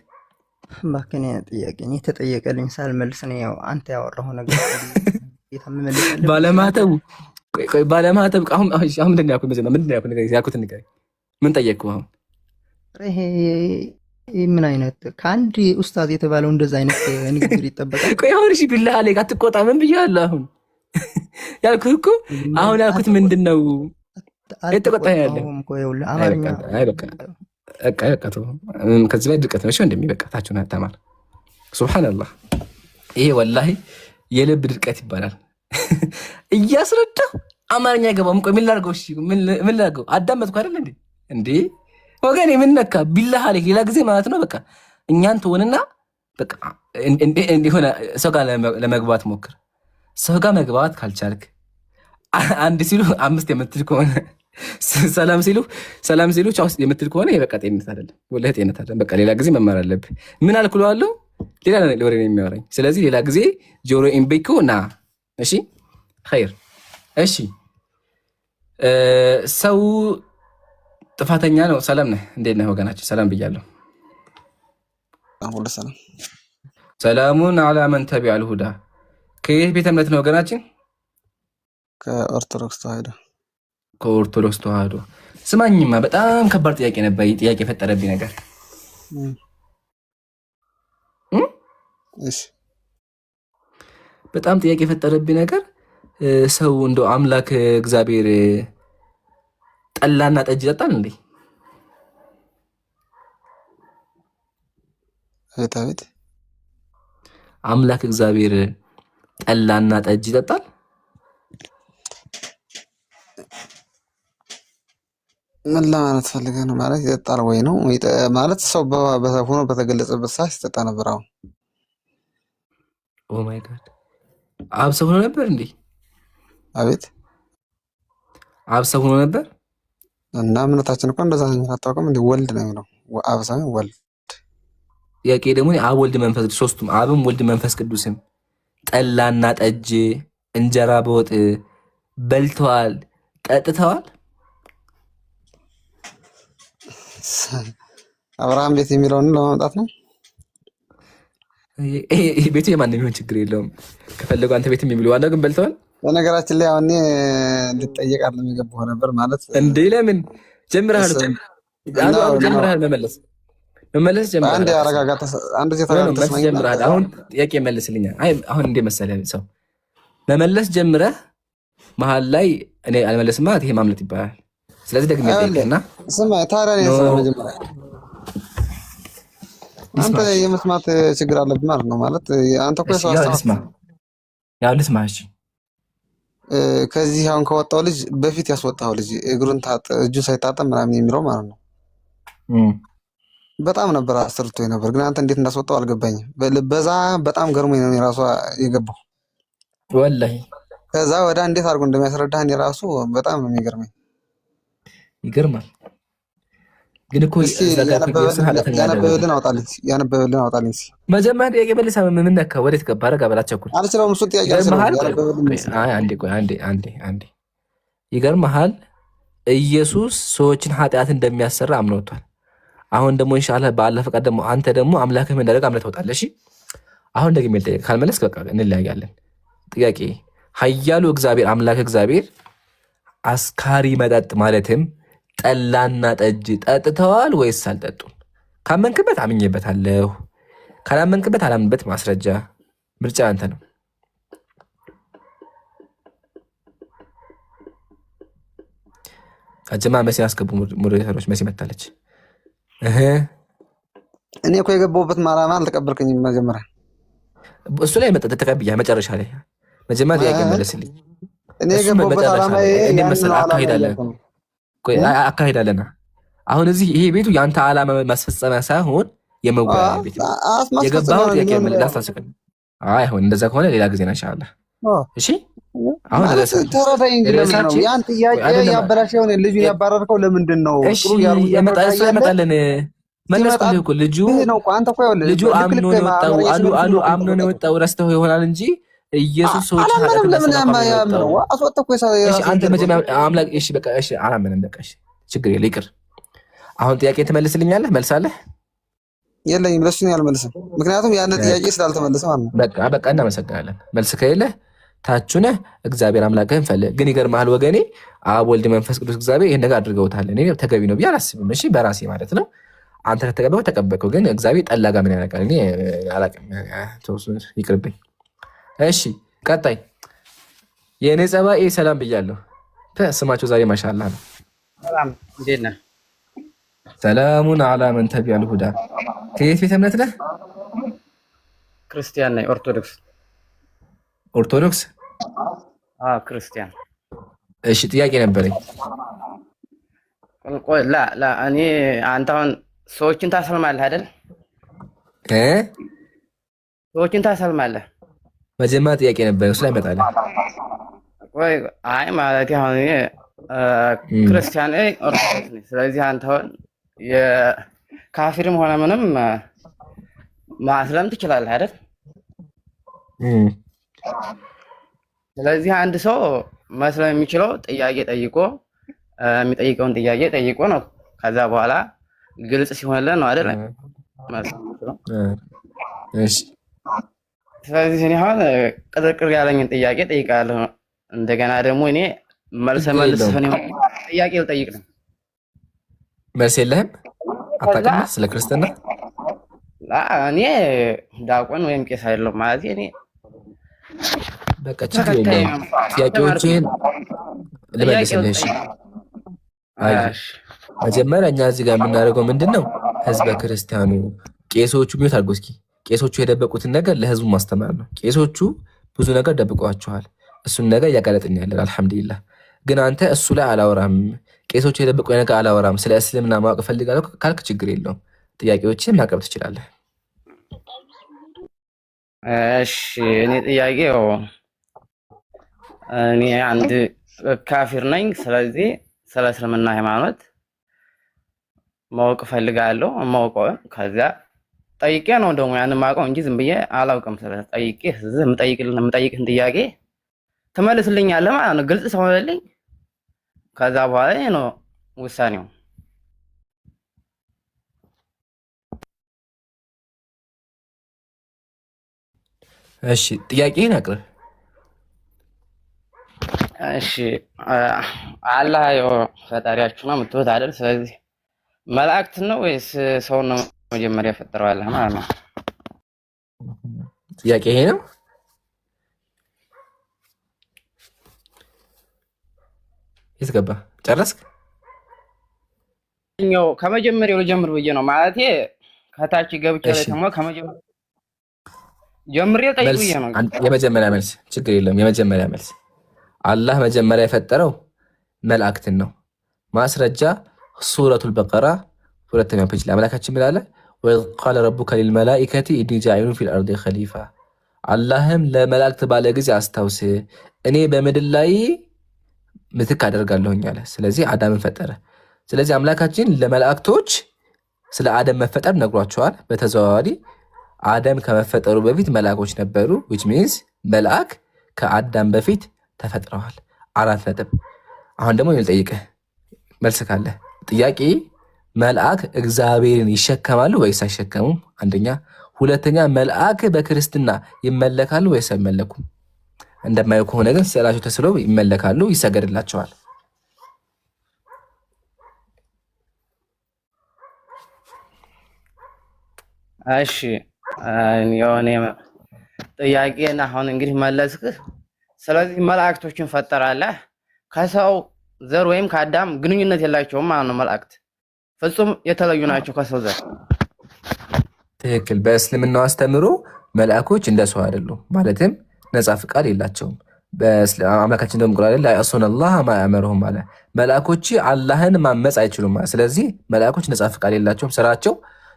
እባክህ ጥያቄ የተጠየቀልኝ ሳልመልስ ነው ያው አንተ ያወራኸው ነገር ባለማተቡ ባለማተብ አሁን ምንድን ነው ያልኩት? መጀመሪያ ምንድን ነው ያልኩት? ንገረኝ። ምን ጠየቅኩህ? አሁን ይሄ ምን አይነት ከአንድ ኡስታዝ የተባለው እንደዛ አይነት ንግግር ይጠበቃል? ቆይ አሁን እሺ ቢላህ አለይክ አትቆጣ። ምን ብያለሁ? አሁን ያልኩህ እኮ አሁን ያልኩት ምንድን ነው? የተቆጣ ያለ አማርኛ አይ በቃ ከዚህ ላይ ድርቀት ነው። እሺ እንደሚበቃታችሁን አታማር። ሱብሃንአላህ ይሄ ወላሂ የልብ ድርቀት ይባላል። እያስረዳሁ አማርኛ አይገባም። ቆይ ምን ላድርገው? እሺ ምን ላድርገው? አዳመጥኩ አይደል እንዴ ወገኔ ምን ነካ? ቢላህ አለይክ ሌላ ጊዜ ማለት ነው በቃ እኛን ትሆንና በቃ እንዲሆነ ሰው ጋር ለመግባት ሞክር። ሰው ጋር መግባት ካልቻልክ አንድ ሲሉ 5 የምትል ከሆነ ሰላም ሲሉ ቻው የምትል ከሆነ ይሄ በቃ ጤንነት አይደለም። ወላሂ ጤንነት አይደለም። በቃ ሌላ ጊዜ መማር አለብህ። ምን አልኩለዋለሁ? ሌላ ወሬ ነው የሚያወራኝ። ስለዚህ ሌላ ጊዜ ጆሮ ኢምቤኮ ና። እሺ ኸይር። እሺ ሰው ጥፋተኛ ነው። ሰላም ነህ? እንዴት ነህ ወገናችን? ሰላም ብያለሁ። ሰላሙን አላ መን ተቢዐል ሁዳ። ከየት ቤተ እምነት ነው ወገናችን? ከኦርቶዶክስ ተዋህዶ። ከኦርቶዶክስ ተዋህዶ። ስማኝማ በጣም ከባድ ጥያቄ ነበር። ጥያቄ የፈጠረብኝ ነገር እሺ፣ በጣም ጥያቄ የፈጠረብኝ ነገር ሰው እንደው አምላክ እግዚአብሔር ጠላና ጠጅ ይጠጣል እንዴ? አቤት አምላክ እግዚአብሔር ጠላና ጠጅ ይጠጣል? ምን ለማለት ፈልገህ ነው? ማለት ይጠጣል ወይ ነው ማለት ሰው ሆኖ በተገለጸበት ሰዓት ይጠጣ ነበር። አሁን ኦ ማይ ጋድ አብ ሰው ሆኖ ነበር እንዴ? አቤት አብ ሰው ሆኖ ነበር? እና እምነታችን እኮ እንደዛ ነው። አታውቅም እንዴ? ወልድ ነው የሚለው አብ ሳይሆን ወልድ። ጥያቄ ደግሞ አብ ወልድ መንፈስ ሶስቱም አብም ወልድ መንፈስ ቅዱስም ጠላና ጠጅ እንጀራ በወጥ በልተዋል ጠጥተዋል? አብርሃም ቤት የሚለውን ለማምጣት ነው። ይሄ ቤቱ የማንም የሚሆን ችግር የለውም። ከፈለጉ አንተ ቤትም የሚሉ ዋና ግን በልተዋል። በነገራችን ላይ አሁን ልትጠየቅ አይደለም የገባሁ ነበር ማለት እንዴ። ለምን ጀምረሃል? ጀምረሃል መመለስ ጀምረሃል። አንድ ያረጋጋታ አንድ ጀምረሃል ጀምረሃል። አሁን ጥያቄ መልስልኛ። አይ አሁን እንደ መሰለህ ሰው መመለስ ጀምረህ መሀል ላይ እኔ አልመለስም ማለት ይሄ ማምለጥ ይባላል። ስለዚህ ደግሜ ጠይቅና ስማ ታዲያ ነው መጀመሪያ አንተ የመስማት ችግር አለብህ ማለት ነው። ማለት አንተ እኮ ሰው አስተማ ያው ልስማ። እሺ ከዚህ አሁን ከወጣው ልጅ በፊት ያስወጣው ልጅ እግሩን እጁን ሳይታጠብ ምናምን የሚለው ማለት ነው። በጣም ነበር አስርቶ ነበር፣ ግን አንተ እንዴት እንዳስወጣው አልገባኝም። በዛ በጣም ገርሞኝ ነው የራሱ የገባው ወላሂ። ከዛ ወዳ እንዴት አድርጎ እንደሚያስረዳህ የራሱ በጣም ነው የሚገርመኝ። ይገርማል። ግን እኮ ያነበበልን አውጣልኝ። መጀመሪያ ጥያቄ መልሳ ምን ነካ? ወዴት ገባ? ረጋ በላቸኩል አልችለውም። እሱ ጥያቄ አንዴ ይገርምሃል። ኢየሱስ ሰዎችን ኃጢአት እንደሚያሰራ አምኖቷል። አሁን ደግሞ ኢንሻአላህ በአላህ ፈቃድ ደግሞ አንተ ደግሞ አምላክህ ምን እንዳደረገ አምነህ ትወጣለህ። እሺ አሁን ደግሜ ልጠይቅ፣ ካልመለስክ በቃ እንለያያለን። ጥያቄ ኃያሉ እግዚአብሔር አምላክ እግዚአብሔር አስካሪ መጠጥ ማለትም ጠላና ጠጅ ጠጥተዋል ወይስ አልጠጡም? ካመንክበት አምኜበታለሁ፣ ካላመንክበት አላምንበት። ማስረጃ ምርጫ አንተ ነው። አጀማ መሲ ያስገቡ ሞዴሬተሮች መሲ መታለች። እኔ እኮ የገባሁበት ዓላማ አልተቀበልከኝም። መጀመሪያ እሱ ላይ መጠጥ ተቀብያ መጨረሻ ላይ መጀመሪያ ጥያቄ መለስልኝ። እኔ የገባሁበት ዓላማ አካሄዳለና አሁን እዚህ ይሄ ቤቱ የአንተ ዓላማ ማስፈጸሚያ ሳይሆን የመወያያ ቤት ነው። የገባው ጥያቄ ላስታስቀኝ። አይሆን እንደዛ ከሆነ ሌላ ጊዜ ኢንሻአላህ እሺ አሁን ማለት ተረዳኝ እንጂ ለምን ነው ያን ጥያቄ ያበላሸው? ልጁን ያባረርከው ለምንድን ነው? ጥሩ ያመጣልን መለስኩልህ እኮ ልጁ ነው እኮ አንተ እኮ ይኸውልህ ልጁ አምኖ ነው የወጣው አሉ አምኖ ነው የወጣው። ረስተው ይሆናል እንጂ ኢየሱስ ሰዎች ለምን ያማያምነው አስወጣ እኮ እሺ አንተ መጀመሪያ አምላክ እሺ በቃ እሺ አላምንም በቃ እሺ ችግር የለም ይቅር። አሁን ጥያቄ ትመልስልኛለህ? መልሳለህ? የለኝም ለሱን ያልመልስም ምክንያቱም ያን ጥያቄ ስላልተመለሰ ማለት ነው። በቃ እናመሰግናለን። መልስ ከሌለህ ታች ነህ እግዚአብሔር አምላክህን ፈልግ። ግን ይገርምሃል ወገኔ አብ ወልድ መንፈስ ቅዱስ እግዚአብሔር ይሄን ነገር አድርገውታል። እኔ ተገቢ ነው ብዬ አላስብም። እሺ በራሴ ማለት ነው። አንተ ከተቀበለው ተቀበልከው። ግን እግዚአብሔር ጠላ ጋር ምን ያደርጋል? እኔ አላውቅም። ይቅርብኝ። እሺ ቀጣይ የእኔ ጸባኤ ሰላም ብያለሁ። ስማቸው ዛሬ ማሻአላህ ነው። ሰላም እንዴት ነህ? ሰላሙን አላ መን ተቢዐል ሁዳ። ከየት ቤተ እምነት ነህ? ክርስቲያን ነኝ። ኦርቶዶክስ። ኦርቶዶክስ? አዎ ክርስቲያን። እሺ ጥያቄ ነበረኝ። ቆይ እኔ አንተ አሁን ሰዎችን ታሰልማለህ አይደል? ሰዎችን ታሰልማለህ። መጀመሪያ ጥያቄ ነበረ እሱ ላይ እመጣለሁ። ቆይ አይ ማለት አሁን እኔ ክርስቲያን ነኝ ኦርቶዶክስ ነኝ። ስለዚህ አንተ አሁን የካፊርም ሆነ ምንም ማስለም ትችላለህ አይደል? ስለዚህ አንድ ሰው መስለም የሚችለው ጥያቄ ጠይቆ የሚጠይቀውን ጥያቄ ጠይቆ ነው። ከዛ በኋላ ግልጽ ሲሆንልህ ነው አይደል? እሺ ስለዚህ እኔ አሁን ቅጥቅር ያለኝን ጥያቄ ጠይቃለሁ። እንደገና ደግሞ እኔ መልስ ጥያቄ ልጠይቅ ነው። መልስ የለህም? አታውቅም ስለ ክርስትና? እኔ ዲያቆን ወይም ቄስ አይደለሁም ማለት እኔ በቃ ችግር የለውም። ጥያቄዎችን ልመልስልህ። እሺ መጀመሪያ እኛ እዚህ ጋር የምናደርገው ምንድን ነው? ህዝበ ክርስቲያኑ ቄሶቹ ሚወት አድርጎ እስኪ ቄሶቹ የደበቁትን ነገር ለህዝቡ ማስተማር ነው። ቄሶቹ ብዙ ነገር ደብቀዋችኋል። እሱን ነገር እያጋለጥን ያለን አልሐምዱሊላህ። ግን አንተ እሱ ላይ አላወራም፣ ቄሶቹ የደበቁ ነገር አላወራም፣ ስለ እስልምና ማወቅ እፈልጋለሁ ካልክ ችግር የለውም፣ ጥያቄዎችን ማቅረብ ትችላለህ። እሺ እኔ ጥያቄው እኔ አንድ ካፊር ነኝ። ስለዚህ ስለ እስልምና ሃይማኖት ማወቅ እፈልጋለሁ። ማወቀው ከዚያ ጠይቄ ነው ደግሞ ያን ማውቀው እንጂ ዝም ብዬ አላውቅም። ስለዚህ ጠይቄ የምጠይቅህን ጥያቄ ትመልስልኛለህ ማለት ነው። ግልጽ ሰውልኝ። ከዛ በኋላ ነው ውሳኔው። እሺ ጥያቄህን አቅርብ። እሺ አላህ ያው ፈጣሪያችሁ ነው የምትሉት አይደል? ስለዚህ መላእክት ነው ወይስ ሰው ነው መጀመሪያ የፈጠረው አላህ ማለት ነው? ጥያቄ ይሄ ነው። የት ገባ? ጨረስክ? ከመጀመሪያው ልጀምር ብዬ ነው ማለቴ ከታች ገብቼ ላይ ተሞ ከመጀመሪያው ጀምሬ ጠይቅ ብዬ ነው። የመጀመሪያ መልስ ችግር የለም። የመጀመሪያ መልስ አላህ መጀመሪያ የፈጠረው መላእክትን ነው። ማስረጃ ሱረቱል በቀራ ሁለተኛው ፔጅ ላይ አምላካችን ምን አለ? ወኢዝ ቃለ ረቡከ ሊልመላኢከቲ ኢኒ ጃኢሉን ፊል አርዲ ኸሊፋ። አላህም ለመላእክት ባለ ጊዜ አስታውስ እኔ በምድር ላይ ምትክ አደርጋለሁኝ አለ። ስለዚህ አዳምን ፈጠረ። ስለዚህ አምላካችን ለመላእክቶች ስለ አደም መፈጠር ነግሯቸዋል። በተዘዋዋሪ አደም ከመፈጠሩ በፊት መላእኮች ነበሩ። which means መልአክ ከአዳም በፊት ተፈጥረዋል። 4 ነጥብ። አሁን ደግሞ ልጠይቅህ መልስ ካለ ጥያቄ መልአክ እግዚአብሔርን ይሸከማሉ ወይስ አይሸከሙም? አንደኛ። ሁለተኛ መልአክ በክርስትና ይመለካሉ ወይስ አይመለኩም? እንደማየው ከሆነ ግን ስዕላቸው ተስለው ይመለካሉ፣ ይሰገድላቸዋል። እሺ የሆነ ጥያቄን አሁን እንግዲህ መለስክ። ስለዚህ መላእክቶችን ፈጠራለህ ከሰው ዘር ወይም ከአዳም ግንኙነት የላቸውም ማለት ነው። መላእክት ፍጹም የተለዩ ናቸው ከሰው ዘር። ትክክል። በእስልምናው አስተምሮ መልአኮች እንደሰው አይደሉም፣ ማለትም ነፃ ፍቃድ የላቸውም። አምላካችን ደግሞ ቁርአን ላይ ያሱን አላህ ማያመሩሁም አለ። መልአኮች አላህን ማመጽ አይችሉም ማለት። ስለዚህ መልአኮች ነፃ ፍቃድ የላቸውም። ስራቸው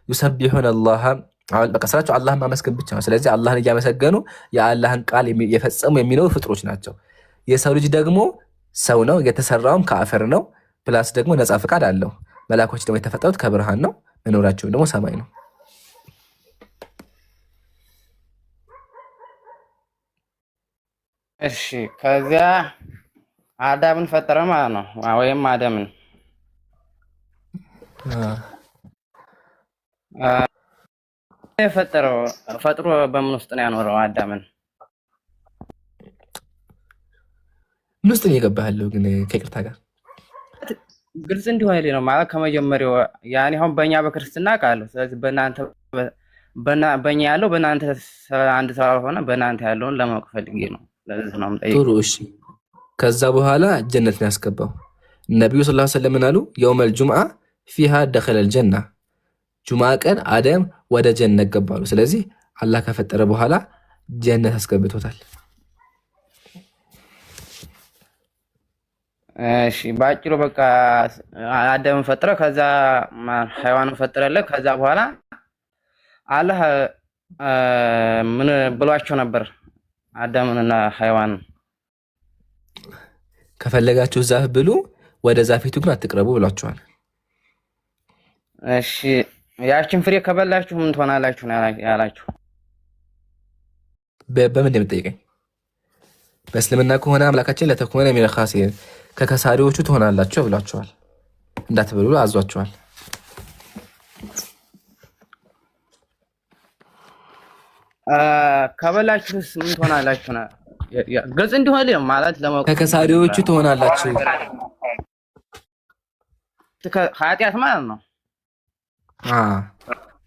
ዩሰቢሑን አላህ አሁን በቃ ስራቸው አላህን ማመስገን ብቻ ነው። ስለዚህ አላህን እያመሰገኑ የአላህን ቃል የፈጸሙ የሚኖሩ ፍጥሮች ናቸው። የሰው ልጅ ደግሞ ሰው ነው፣ የተሰራውም ከአፈር ነው። ፕላስ ደግሞ ነፃ ፍቃድ አለው። መላኮች ደግሞ የተፈጠሩት ከብርሃን ነው። መኖራቸውም ደግሞ ሰማይ ነው። እሺ ከዚያ አዳምን ፈጠረ ማለት ነው፣ ወይም አደምን የፈጠረው ፈጥሮ በምን ውስጥ ነው ያኖረው አዳምን? ምን ውስጥ ነው የገባህለው? ግን ከይቅርታ ጋር ግልጽ እንዲሆን ነው ማለት ከመጀመሪያው ያኔ አሁን በእኛ በክርስትና ቃል። ስለዚህ በእናንተ በእኛ ያለው በእናንተ አንድ ስላልሆነ በእናንተ ያለውን ለማወቅ ፈልጌ ነው። ለዚህ ነው የምጠይቀው። ጥሩ እሺ። ከዛ በኋላ ጀነት ነው ያስገባው። ነብዩ ሰለላሁ ዐለይሂ ወሰለም አሉ የውመል ጁምዓ ፊሃ ደኸለል ጀና፣ ጁምዓ ቀን አደም ወደ ጀነት ገባሉ። ስለዚህ አላህ ከፈጠረ በኋላ ጀነት አስገብቶታል። እሺ ባጭሩ በቃ አዳምን ፈጠረ፣ ከዛ ሐይዋንን ፈጠረለት። ከዛ በኋላ አላህ ምን ብሏቸው ነበር አዳምንና ሐይዋንን? ከፈለጋችሁ ዛፍ ብሉ፣ ወደ ዛፊቱ ግን አትቅረቡ ብሏቸዋል። እሺ ያችን ፍሬ ከበላችሁ ምን ትሆናላችሁ ያላችሁ? በምን እንደምትጠይቀኝ? በእስልምና ከሆነ አምላካችን ለተኮነ ሚነ ኻሲሪን ከከሳሪዎቹ ትሆናላችሁ ብሏቸዋል። እንዳትበሉ አዟቸዋል። ከበላችሁስ ምን ትሆናላችሁ? ግልጽ እንዲሆን ማለት ለማወቅ ከከሳሪዎቹ ትሆናላችሁ። ኃጢአት ማለት ነው።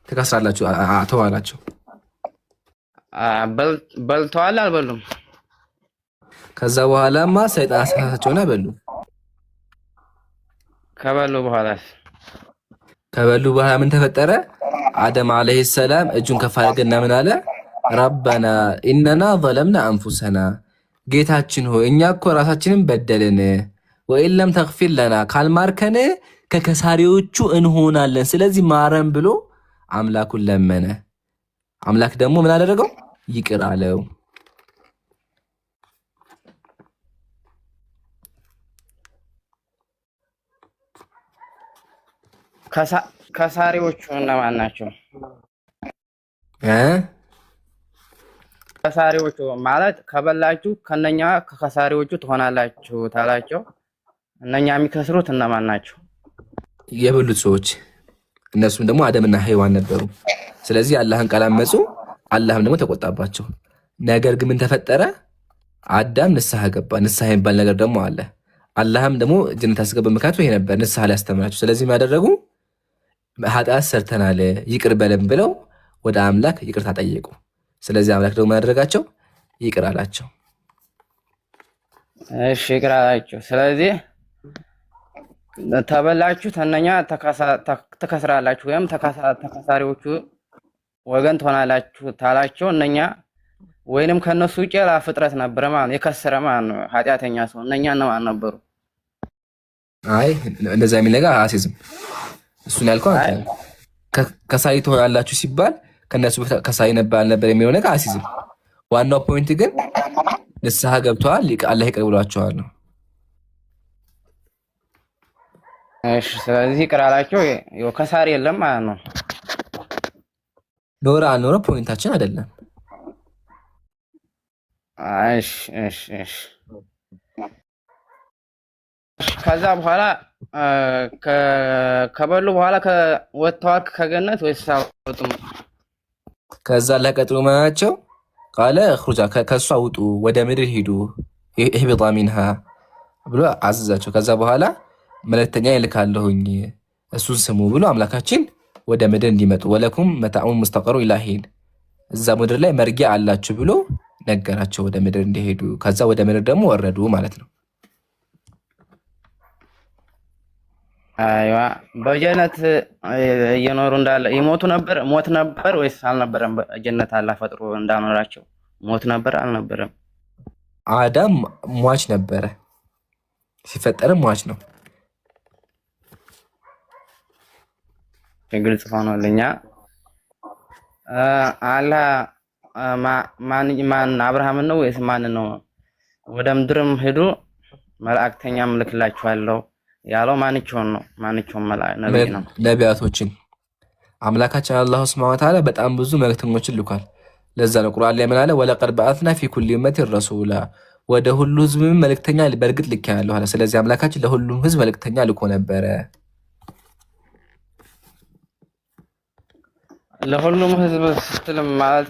ትከስራላችሁ ተዋላችሁ። በልተዋል አልበሉም? ከዛ በኋላማ ሰይጣን አሳሳቸውና በሉ። ከበሉ በኋላ ምን ተፈጠረ? አደም አለይሂ ሰላም እጁን ከፍ አድርገና ምን አለ? ረበና ኢነና ዘለምና አንፉሰና፣ ጌታችን ሆይ እኛ እኮ ራሳችንን በደልን፣ ወኢን ለም ተግፊር ለና ካልማርከን ከከሳሪዎቹ እንሆናለን፣ ስለዚህ ማረን ብሎ አምላኩን ለመነ። አምላክ ደግሞ ምን አደረገው? ይቅር አለው። ከሳሪዎቹ እነማን ናቸው? ከሳሪዎቹ ማለት ከበላችሁ ከነኛ ከከሳሪዎቹ ትሆናላችሁ ታላቸው። እነኛ የሚከስሩት እነማን ናቸው? የበሉት ሰዎች፣ እነሱም ደግሞ አደምና ሔዋን ነበሩ። ስለዚህ አላህን ቃል አመፁ፣ አላህም ደግሞ ተቆጣባቸው። ነገር ግን ምን ተፈጠረ? አዳም ንስሐ ገባ። ንስሐ የሚባል ነገር ደግሞ አለ። አላህም ደግሞ ጀነት ያስገባ። ምክንያቱ ይሄ ነበር፣ ንስሐ ሊያስተምራቸው። ስለዚህ ያደረጉ ኃጢአት ሰርተናል ይቅር በለን ብለው ወደ አምላክ ይቅርታ ጠየቁ። ስለዚህ አምላክ ደግሞ ያደረጋቸው ይቅር አላቸው። እሺ ይቅር አላቸው። ስለዚህ ተበላችሁ ተነኛ ተከስራላችሁ ወይም ተከሳሪዎቹ ወገን ትሆናላችሁ ታላቸው። እነኛ ወይንም ከነሱ ውጭ ሌላ ፍጥረት ነበር ማለት የከሰረ ማለት ነው፣ ኃጢአተኛ ሰው። እነኛ እነማን ነበሩ? አይ እንደዛ የሚል ነገር አያስይዝም። እሱን ያልከው ከሳሪ ትሆናላችሁ ሲባል ከነሱ ከሳሪ ነበር የሚለው ነገር አያስይዝም። ዋናው ፖይንት ግን ንስሐ ገብተዋል፣ አላህ ይቅር ብሏቸዋል ነው። እሺ ስለዚህ ይቅር አላቸው። ከሳሪ የለም ማለት ነው። ኖረ አልኖረ ፖይንታችን አይደለም። እሺ ከዛ በኋላ ከበሉ በኋላ ወጥተዋል ከገነት ወይስ አልወጡም? ከዛ ለቀጥሩ ማናቸው ቃለ እኽሩጃ ከሷ ውጡ፣ ወደ ምድር ሂዱ፣ ኢህቢጣ ሚንሃ ብሎ አዘዛቸው። ከዛ በኋላ መልእክተኛ ይልካለሁኝ እሱን ስሙ ብሎ አምላካችን ወደ ምድር እንዲመጡ ወለኩም መታኡን ሙስተቀሩ ኢላሂን፣ እዛ ምድር ላይ መርጊያ አላችሁ ብሎ ነገራቸው፣ ወደ ምድር እንዲሄዱ። ከዛ ወደ ምድር ደግሞ ወረዱ ማለት ነው። አይዋ በጀነት እየኖሩ እንዳለ ይሞቱ ነበር። ሞት ነበር ወይስ አልነበረም? በጀነት አላህ ፈጥሮ እንዳኖራቸው ሞት ነበር አልነበረም? አዳም ሟች ነበረ፣ ሲፈጠርም ሟች ነው። ግልጽ ሆኖልኛ። አላህ ማን አብርሃምን ነው ወይስ ማን ነው? ወደ ምድርም ሄዱ መልእክተኛም ልክላችኋለሁ ያለው ማንቸውን ነው? ማንቸውን ነብይ ነው? ነቢያቶችን አምላካችን አላህ ሱብሓነሁ ወተዓላ በጣም ብዙ መልእክተኞችን ልኳል። ለዛ ነው ቁርአን ላይ ምን አለ? ወለቀድ በዐስና ፊ ኩሊ ኡመቲን ረሱላ፣ ወደ ሁሉ ህዝብ መልእክተኛ በእርግጥ ልኬያለሁ አለ። ስለዚህ አምላካችን ለሁሉም ህዝብ መልእክተኛ ልኮ ነበረ። ለሁሉም ህዝብ ስትል ማለት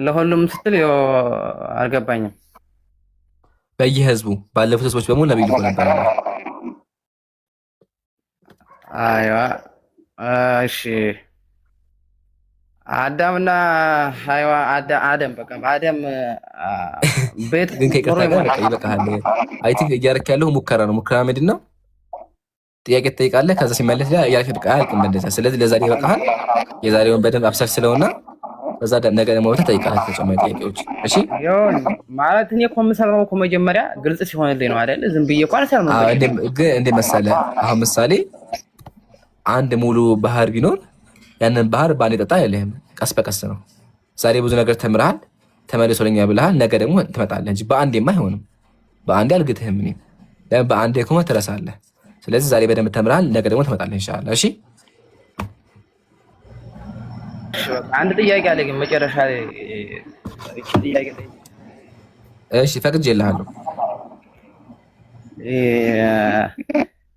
ለሁሉም ስትል አልገባኝም። በየህዝቡ ባለፉት ህዝቦች በሙሉ ነብይ ልኮ ነበረ። አይዋ እሺ አዳምና ሐዋ አደም በቃ አደም ቤት ግን ከይቅርታ ጋር በቃ ይበቃሃል። አይ ቲንክ እያደረክ ያለው ሙከራ ነው። ሙከራ ምንድን ነው? ጥያቄ ትጠይቃለህ፣ ከዛ ሲመለስ እያደረክ ትቀያል። እንደዛ። ስለዚህ ለዛሬ ይበቃሃል። የዛሬውን በደንብ አብሰልስለውና በዛ ነገ ደግሞ ትጠይቃለህ ተጨማሪ ጥያቄዎች። እሺ ማለት እኔ እኮ የምሰማው እኮ መጀመሪያ ግልጽ ሲሆንልኝ ነው አይደል? ዝም ብዬ እኮ አልሰማም። ግን እንደ መሰለህ አሁን ምሳሌ አንድ ሙሉ ባህር ቢኖር ያንን ባህር ባንዴ ጠጣ አይልህም። ቀስ በቀስ ነው። ዛሬ ብዙ ነገር ተምረሃል፣ ተመልሶልኛ ብለሃል። ነገ ደግሞ ትመጣለህ እንጂ በአንዴማ አይሆንም። በአንዴ አልግትህም። እኔም ለምን በአንዴ ከሆነ ትረሳለህ። ስለዚህ ዛሬ በደንብ ተምረሃል፣ ነገ ደግሞ ትመጣለህ ኢንሻአላህ። እሺ አንድ ጥያቄ አለ ግን መጨረሻ ላይ እቺ ጥያቄ እሺ ፈቅጄልሃለሁ።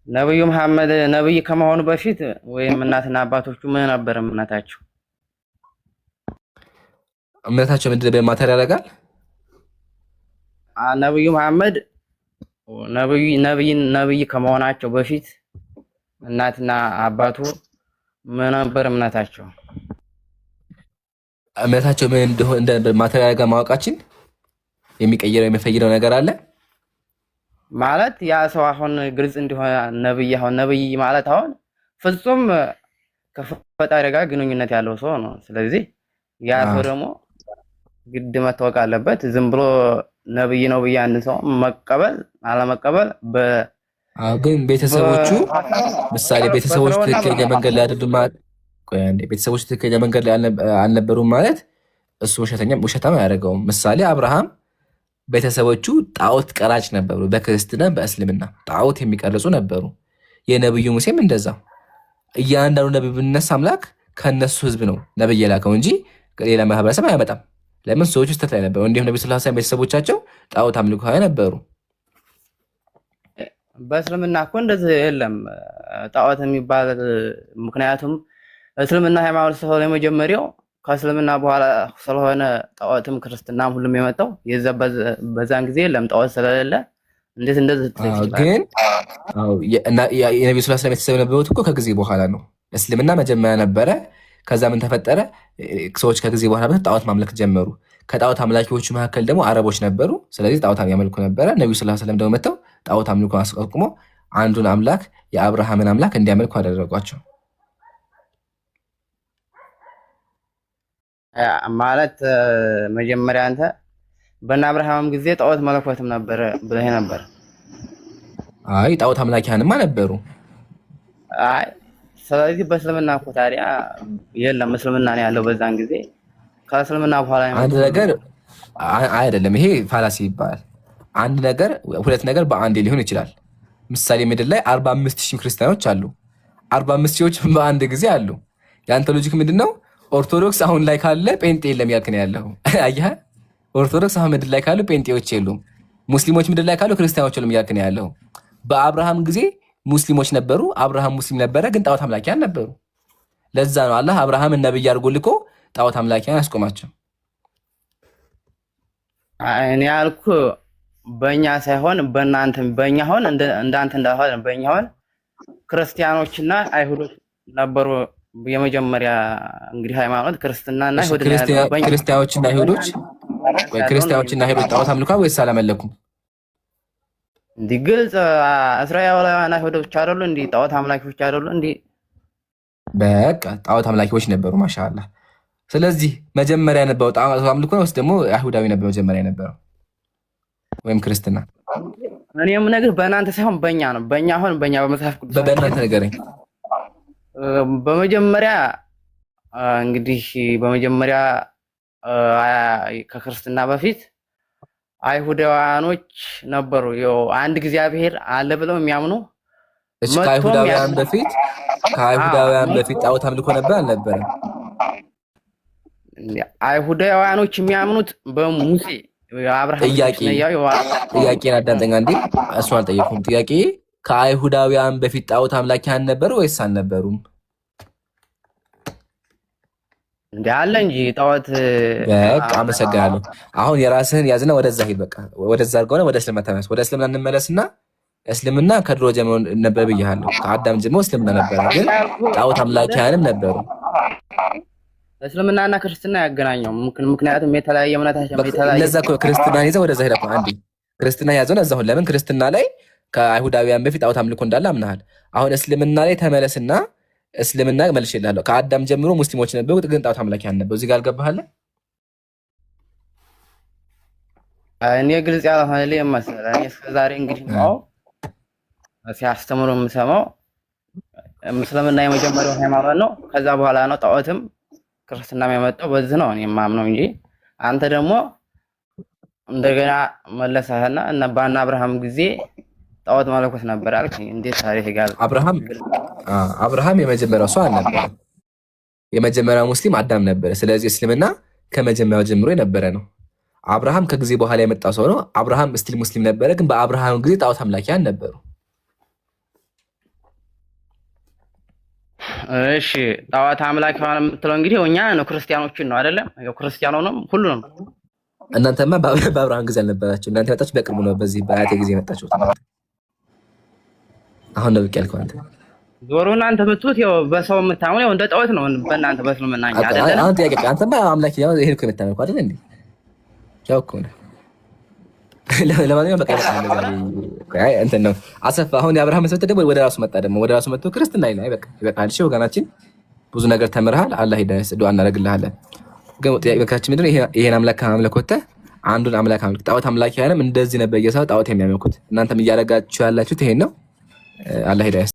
ነብዩ መሐመድ ነብይ ከመሆኑ በፊት ወይም እናትና አባቶቹ ምን ነበር እምነታቸው? እምነታቸው ምንድን ነው? ማተር ያደርጋል። ነብዩ መሐመድ ነብይ ከመሆናቸው በፊት እናትና አባቱ ምን ነበር እምነታቸው? እምነታቸው ምን እንደሆነ ማተር ያደርጋል። ማወቃችን የሚቀይረው የሚፈይረው ነገር አለ ማለት ያ ሰው አሁን ግልጽ እንዲሆን ነብይ ማለት አሁን ፍጹም ከፈጣሪ ጋር ግንኙነት ያለው ሰው ነው። ስለዚህ ያ ሰው ደግሞ ግድ መታወቅ አለበት። ዝም ብሎ ነብይ ነው ብዬ አንድ ሰው መቀበል አለመቀበል ግን ቤተሰቦቹ ምሳሌ ቤተሰቦቹ ትክክለኛ መንገድ ላይ አይደሉም ማለት ቤተሰቦቹ ትክክለኛ መንገድ ላይ አልነበሩም ማለት እሱ ውሸታም አያደርገውም። ምሳሌ አብርሃም ቤተሰቦቹ ጣዖት ቀራጭ ነበሩ። በክርስትና በእስልምና ጣዖት የሚቀርጹ ነበሩ። የነብዩ ሙሴም እንደዛው። እያንዳንዱ ነብይ ብነሳ አምላክ ከነሱ ህዝብ ነው ነብይ የላከው እንጂ ሌላ ማህበረሰብ አያመጣም። ለምን? ሰዎች ውስጥ ላይ ነበሩ። እንዲሁም ነብዩ ሰለላሁ ዐለይሂ ወሰለም ቤተሰቦቻቸው ጣዖት አምልኮ ነበሩ። በእስልምና እኮ እንደዚህ የለም ጣዖት የሚባል። ምክንያቱም እስልምና ሃይማኖት ስለሆነ የመጀመሪያው ከእስልምና በኋላ ስለሆነ ጣዖትም ክርስትናም ሁሉም የመጣው በዛን ጊዜ የለም ጣዖት ስለሌለ እንዴት እንደዚህ ትችላለህ? ግን የነብዩ ሰለላሁ ዐለይሂ ወሰለም ቤተሰብ ነበሩት እኮ ከጊዜ በኋላ ነው። እስልምና መጀመሪያ ነበረ። ከዛ ምን ተፈጠረ? ሰዎች ከጊዜ በኋላ ጣዖት ማምለክ ጀመሩ። ከጣዖት አምላኪዎቹ መካከል ደግሞ አረቦች ነበሩ። ስለዚህ ጣዖት ያመልኩ ነበረ። ነብዩ ሰለላሁ ዐለይሂ ወሰለም ደግሞ መጥተው ጣዖት አምልኮ አስቆሞ አንዱን አምላክ የአብርሃምን አምላክ እንዲያመልኩ አደረጓቸው። ማለት መጀመሪያ አንተ በእነ አብርሃምም ጊዜ ጣዖት መለኮትም ነበር ብለህ ነበር። አይ ጣዖት አምላኪያንማ ነበሩ። አይ ስለዚህ በእስልምና እኮ ታዲያ የለም እስልምና ነው ያለው በዛን ጊዜ። ከእስልምና በኋላ አንድ ነገር አይደለም። ይሄ ፋላሲ ይባላል። አንድ ነገር ሁለት ነገር በአንዴ ሊሆን ይችላል። ምሳሌ ምድር ላይ 45,000 ክርስቲያኖች አሉ። 45,000 በአንድ ጊዜ አሉ። ያንተ ሎጂክ ምንድነው? ኦርቶዶክስ አሁን ላይ ካለ ጴንጤ የለም ያልክ ነው ያለው። አየህ፣ ኦርቶዶክስ አሁን ምድር ላይ ካሉ ጴንጤዎች የሉም፣ ሙስሊሞች ምድር ላይ ካሉ ክርስቲያኖች የሉም ያልክ ነው ያለው። በአብርሃም ጊዜ ሙስሊሞች ነበሩ፣ አብርሃም ሙስሊም ነበረ፣ ግን ጣዖት አምላኪያን ነበሩ። ለዛ ነው አላህ አብርሃምን ነብይ አድርጎ ልኮ ጣዖት አምላኪያን አስቆማቸው። እኔ ያልኩ በእኛ ሳይሆን በእናንተ በእኛ ሆን እንዳንተ እንዳሆነ በእኛ ሆን ክርስቲያኖችና አይሁዶች ነበሩ። የመጀመሪያ እንግዲህ ሃይማኖት ክርስትናና አይሁድ ነው። ክርስቲያኖችና አይሁዶች ጣዖት አምልኳ ወይስ አላመለኩም? እንዲህ ግልጽ እስራኤላውያን አይሁዶች አይደሉ እንዴ? ጣዖት አምላኪዎች አይደሉ እንዴ? በቃ ጣዖት አምላኪዎች ነበሩ። ማሻአላህ። ስለዚህ መጀመሪያ የነበረው ጣዖት አምልኮ ነው ወይስ ደግሞ አይሁዳዊ ነበር መጀመሪያ የነበረው ወይም ክርስትና? እኔም ነገር በእናንተ ሳይሆን በእኛ ነው። በእኛ ሆን በእኛ በመጽሐፍ ቅዱስ በእናንተ ነገረኝ። በመጀመሪያ እንግዲህ በመጀመሪያ ከክርስትና በፊት አይሁዳውያኖች ነበሩ። ያው አንድ እግዚአብሔር አለ ብለው የሚያምኑ እሺ ከአይሁዳውያን በፊት ጣዖት አምልኮ ነበር አልነበረም? አይሁዳውያኖች የሚያምኑት በሙሴ አብርሃም ጥያቄን አዳምጠኛ እንዴ። እሱን አልጠየኩም። ጥያቄ ከአይሁዳውያን በፊት ጣዖት አምላኪያን ነበሩ ወይስ አልነበሩም? እንዴ አለ እንጂ ጣዖት። በቃ አመሰግናለሁ። አሁን የራስህን ያዝና ወደዛ ሂድ። በቃ ወደዛ አድርገውና ወደ እስልምና ተመለስ። ወደ እስልምና እንመለስና እስልምና ከድሮ ጀምሮ ነበር ብያለሁ። ከአዳም ጀምሮ እስልምና ነበረ፣ ግን ጣዖት አምላኪያንም ነበሩ። እስልምናና ክርስትና ያገናኘው ምክንያቱም የተለያየ እምነታቸው የተለያየ ለዛ እኮ ክርስትና ይዘው ወደዛ ሄደ። አንዴ ክርስትና ያዘውና እዛው ለምን ክርስትና ላይ ከአይሁዳውያን በፊት ጣዖት አምልኮ እንዳለ አምናሃል። አሁን እስልምና ላይ ተመለስና እስልምና መልሼልሃለሁ። ከአዳም ጀምሮ ሙስሊሞች ነበሩ፣ ግን ጣዖት አምላኪያን ነበሩ። እዚህ ጋር አልገባህም? እኔ ግልጽ ያልሆነልኝ መሰለህ። እኔ እስከዛሬ እንግዲህ ነው ሲያስተምሩ የምሰማው እስልምና የመጀመሪያው ሃይማኖት ነው። ከዛ በኋላ ነው ጣዖትም ክርስትና የመጣው። በዚህ ነው እኔ የማምነው እንጂ አንተ ደግሞ እንደገና መለሰህና እና ባና አብርሃም ጊዜ ጣዖት መለኮት ነበር አልክ። እንዴት ታሪክ ጋር አብርሃም የመጀመሪያው ሰው አልነበረም። የመጀመሪያው ሙስሊም አዳም ነበረ። ስለዚህ እስልምና ከመጀመሪያው ጀምሮ የነበረ ነው። አብርሃም ከጊዜ በኋላ የመጣ ሰው ነው። አብርሃም ስቲል ሙስሊም ነበረ፣ ግን በአብርሃም ጊዜ ጣዖት አምላኪያን ነበሩ። እሺ ጣዖት አምላክ ማለት የምትለው እንግዲህ እኛ ነው ክርስቲያኖችን ነው አይደለም? ያው ክርስቲያኖንም ሁሉንም። እናንተማ በአብርሃም ጊዜ አልነበራችሁ። እናንተ የመጣችሁ በቅርቡ ነው። በዚህ በአያቴ ጊዜ የመጣችሁት። አሁን ነው ብቅ ያልከው አንተ። ዞሮ እናንተ የምትሉት ያው በሰው የምታምኑ ያው እንደ ጣዖት ነው በእናንተ በእስልምና አይደለም። አሁን ጥያቄ አንተማ አምላክ ያው ይሄን እኮ የምታመልከው አይደል እንዴ? ያው እኮ ነው። ለማንኛውም በቃ እንትን ነው አሰፋ። አሁን የአብርሃም መስበት ደግሞ ወደ ራሱ መጣ። ደግሞ ወደ ራሱ መጥቶ ክርስትና ላይ በቃ ይበቃል። እሺ ወገናችን ብዙ ነገር ተምረሃል። አላህ ሂዳየት ዱአ እናደርግልሃለን። ግን ጥያቄያችን ምንድነው? ይሄን አምላክ አምልክ ወጥተህ አንዱን አምላክ አምልክ። ጣዖት አምላኪያንም እንደዚህ ነበር እየሰው ጣዖት የሚያመልኩት። እናንተም እያደረጋችሁ ያላችሁት ይሄን ነው። አላህ ሂዳየት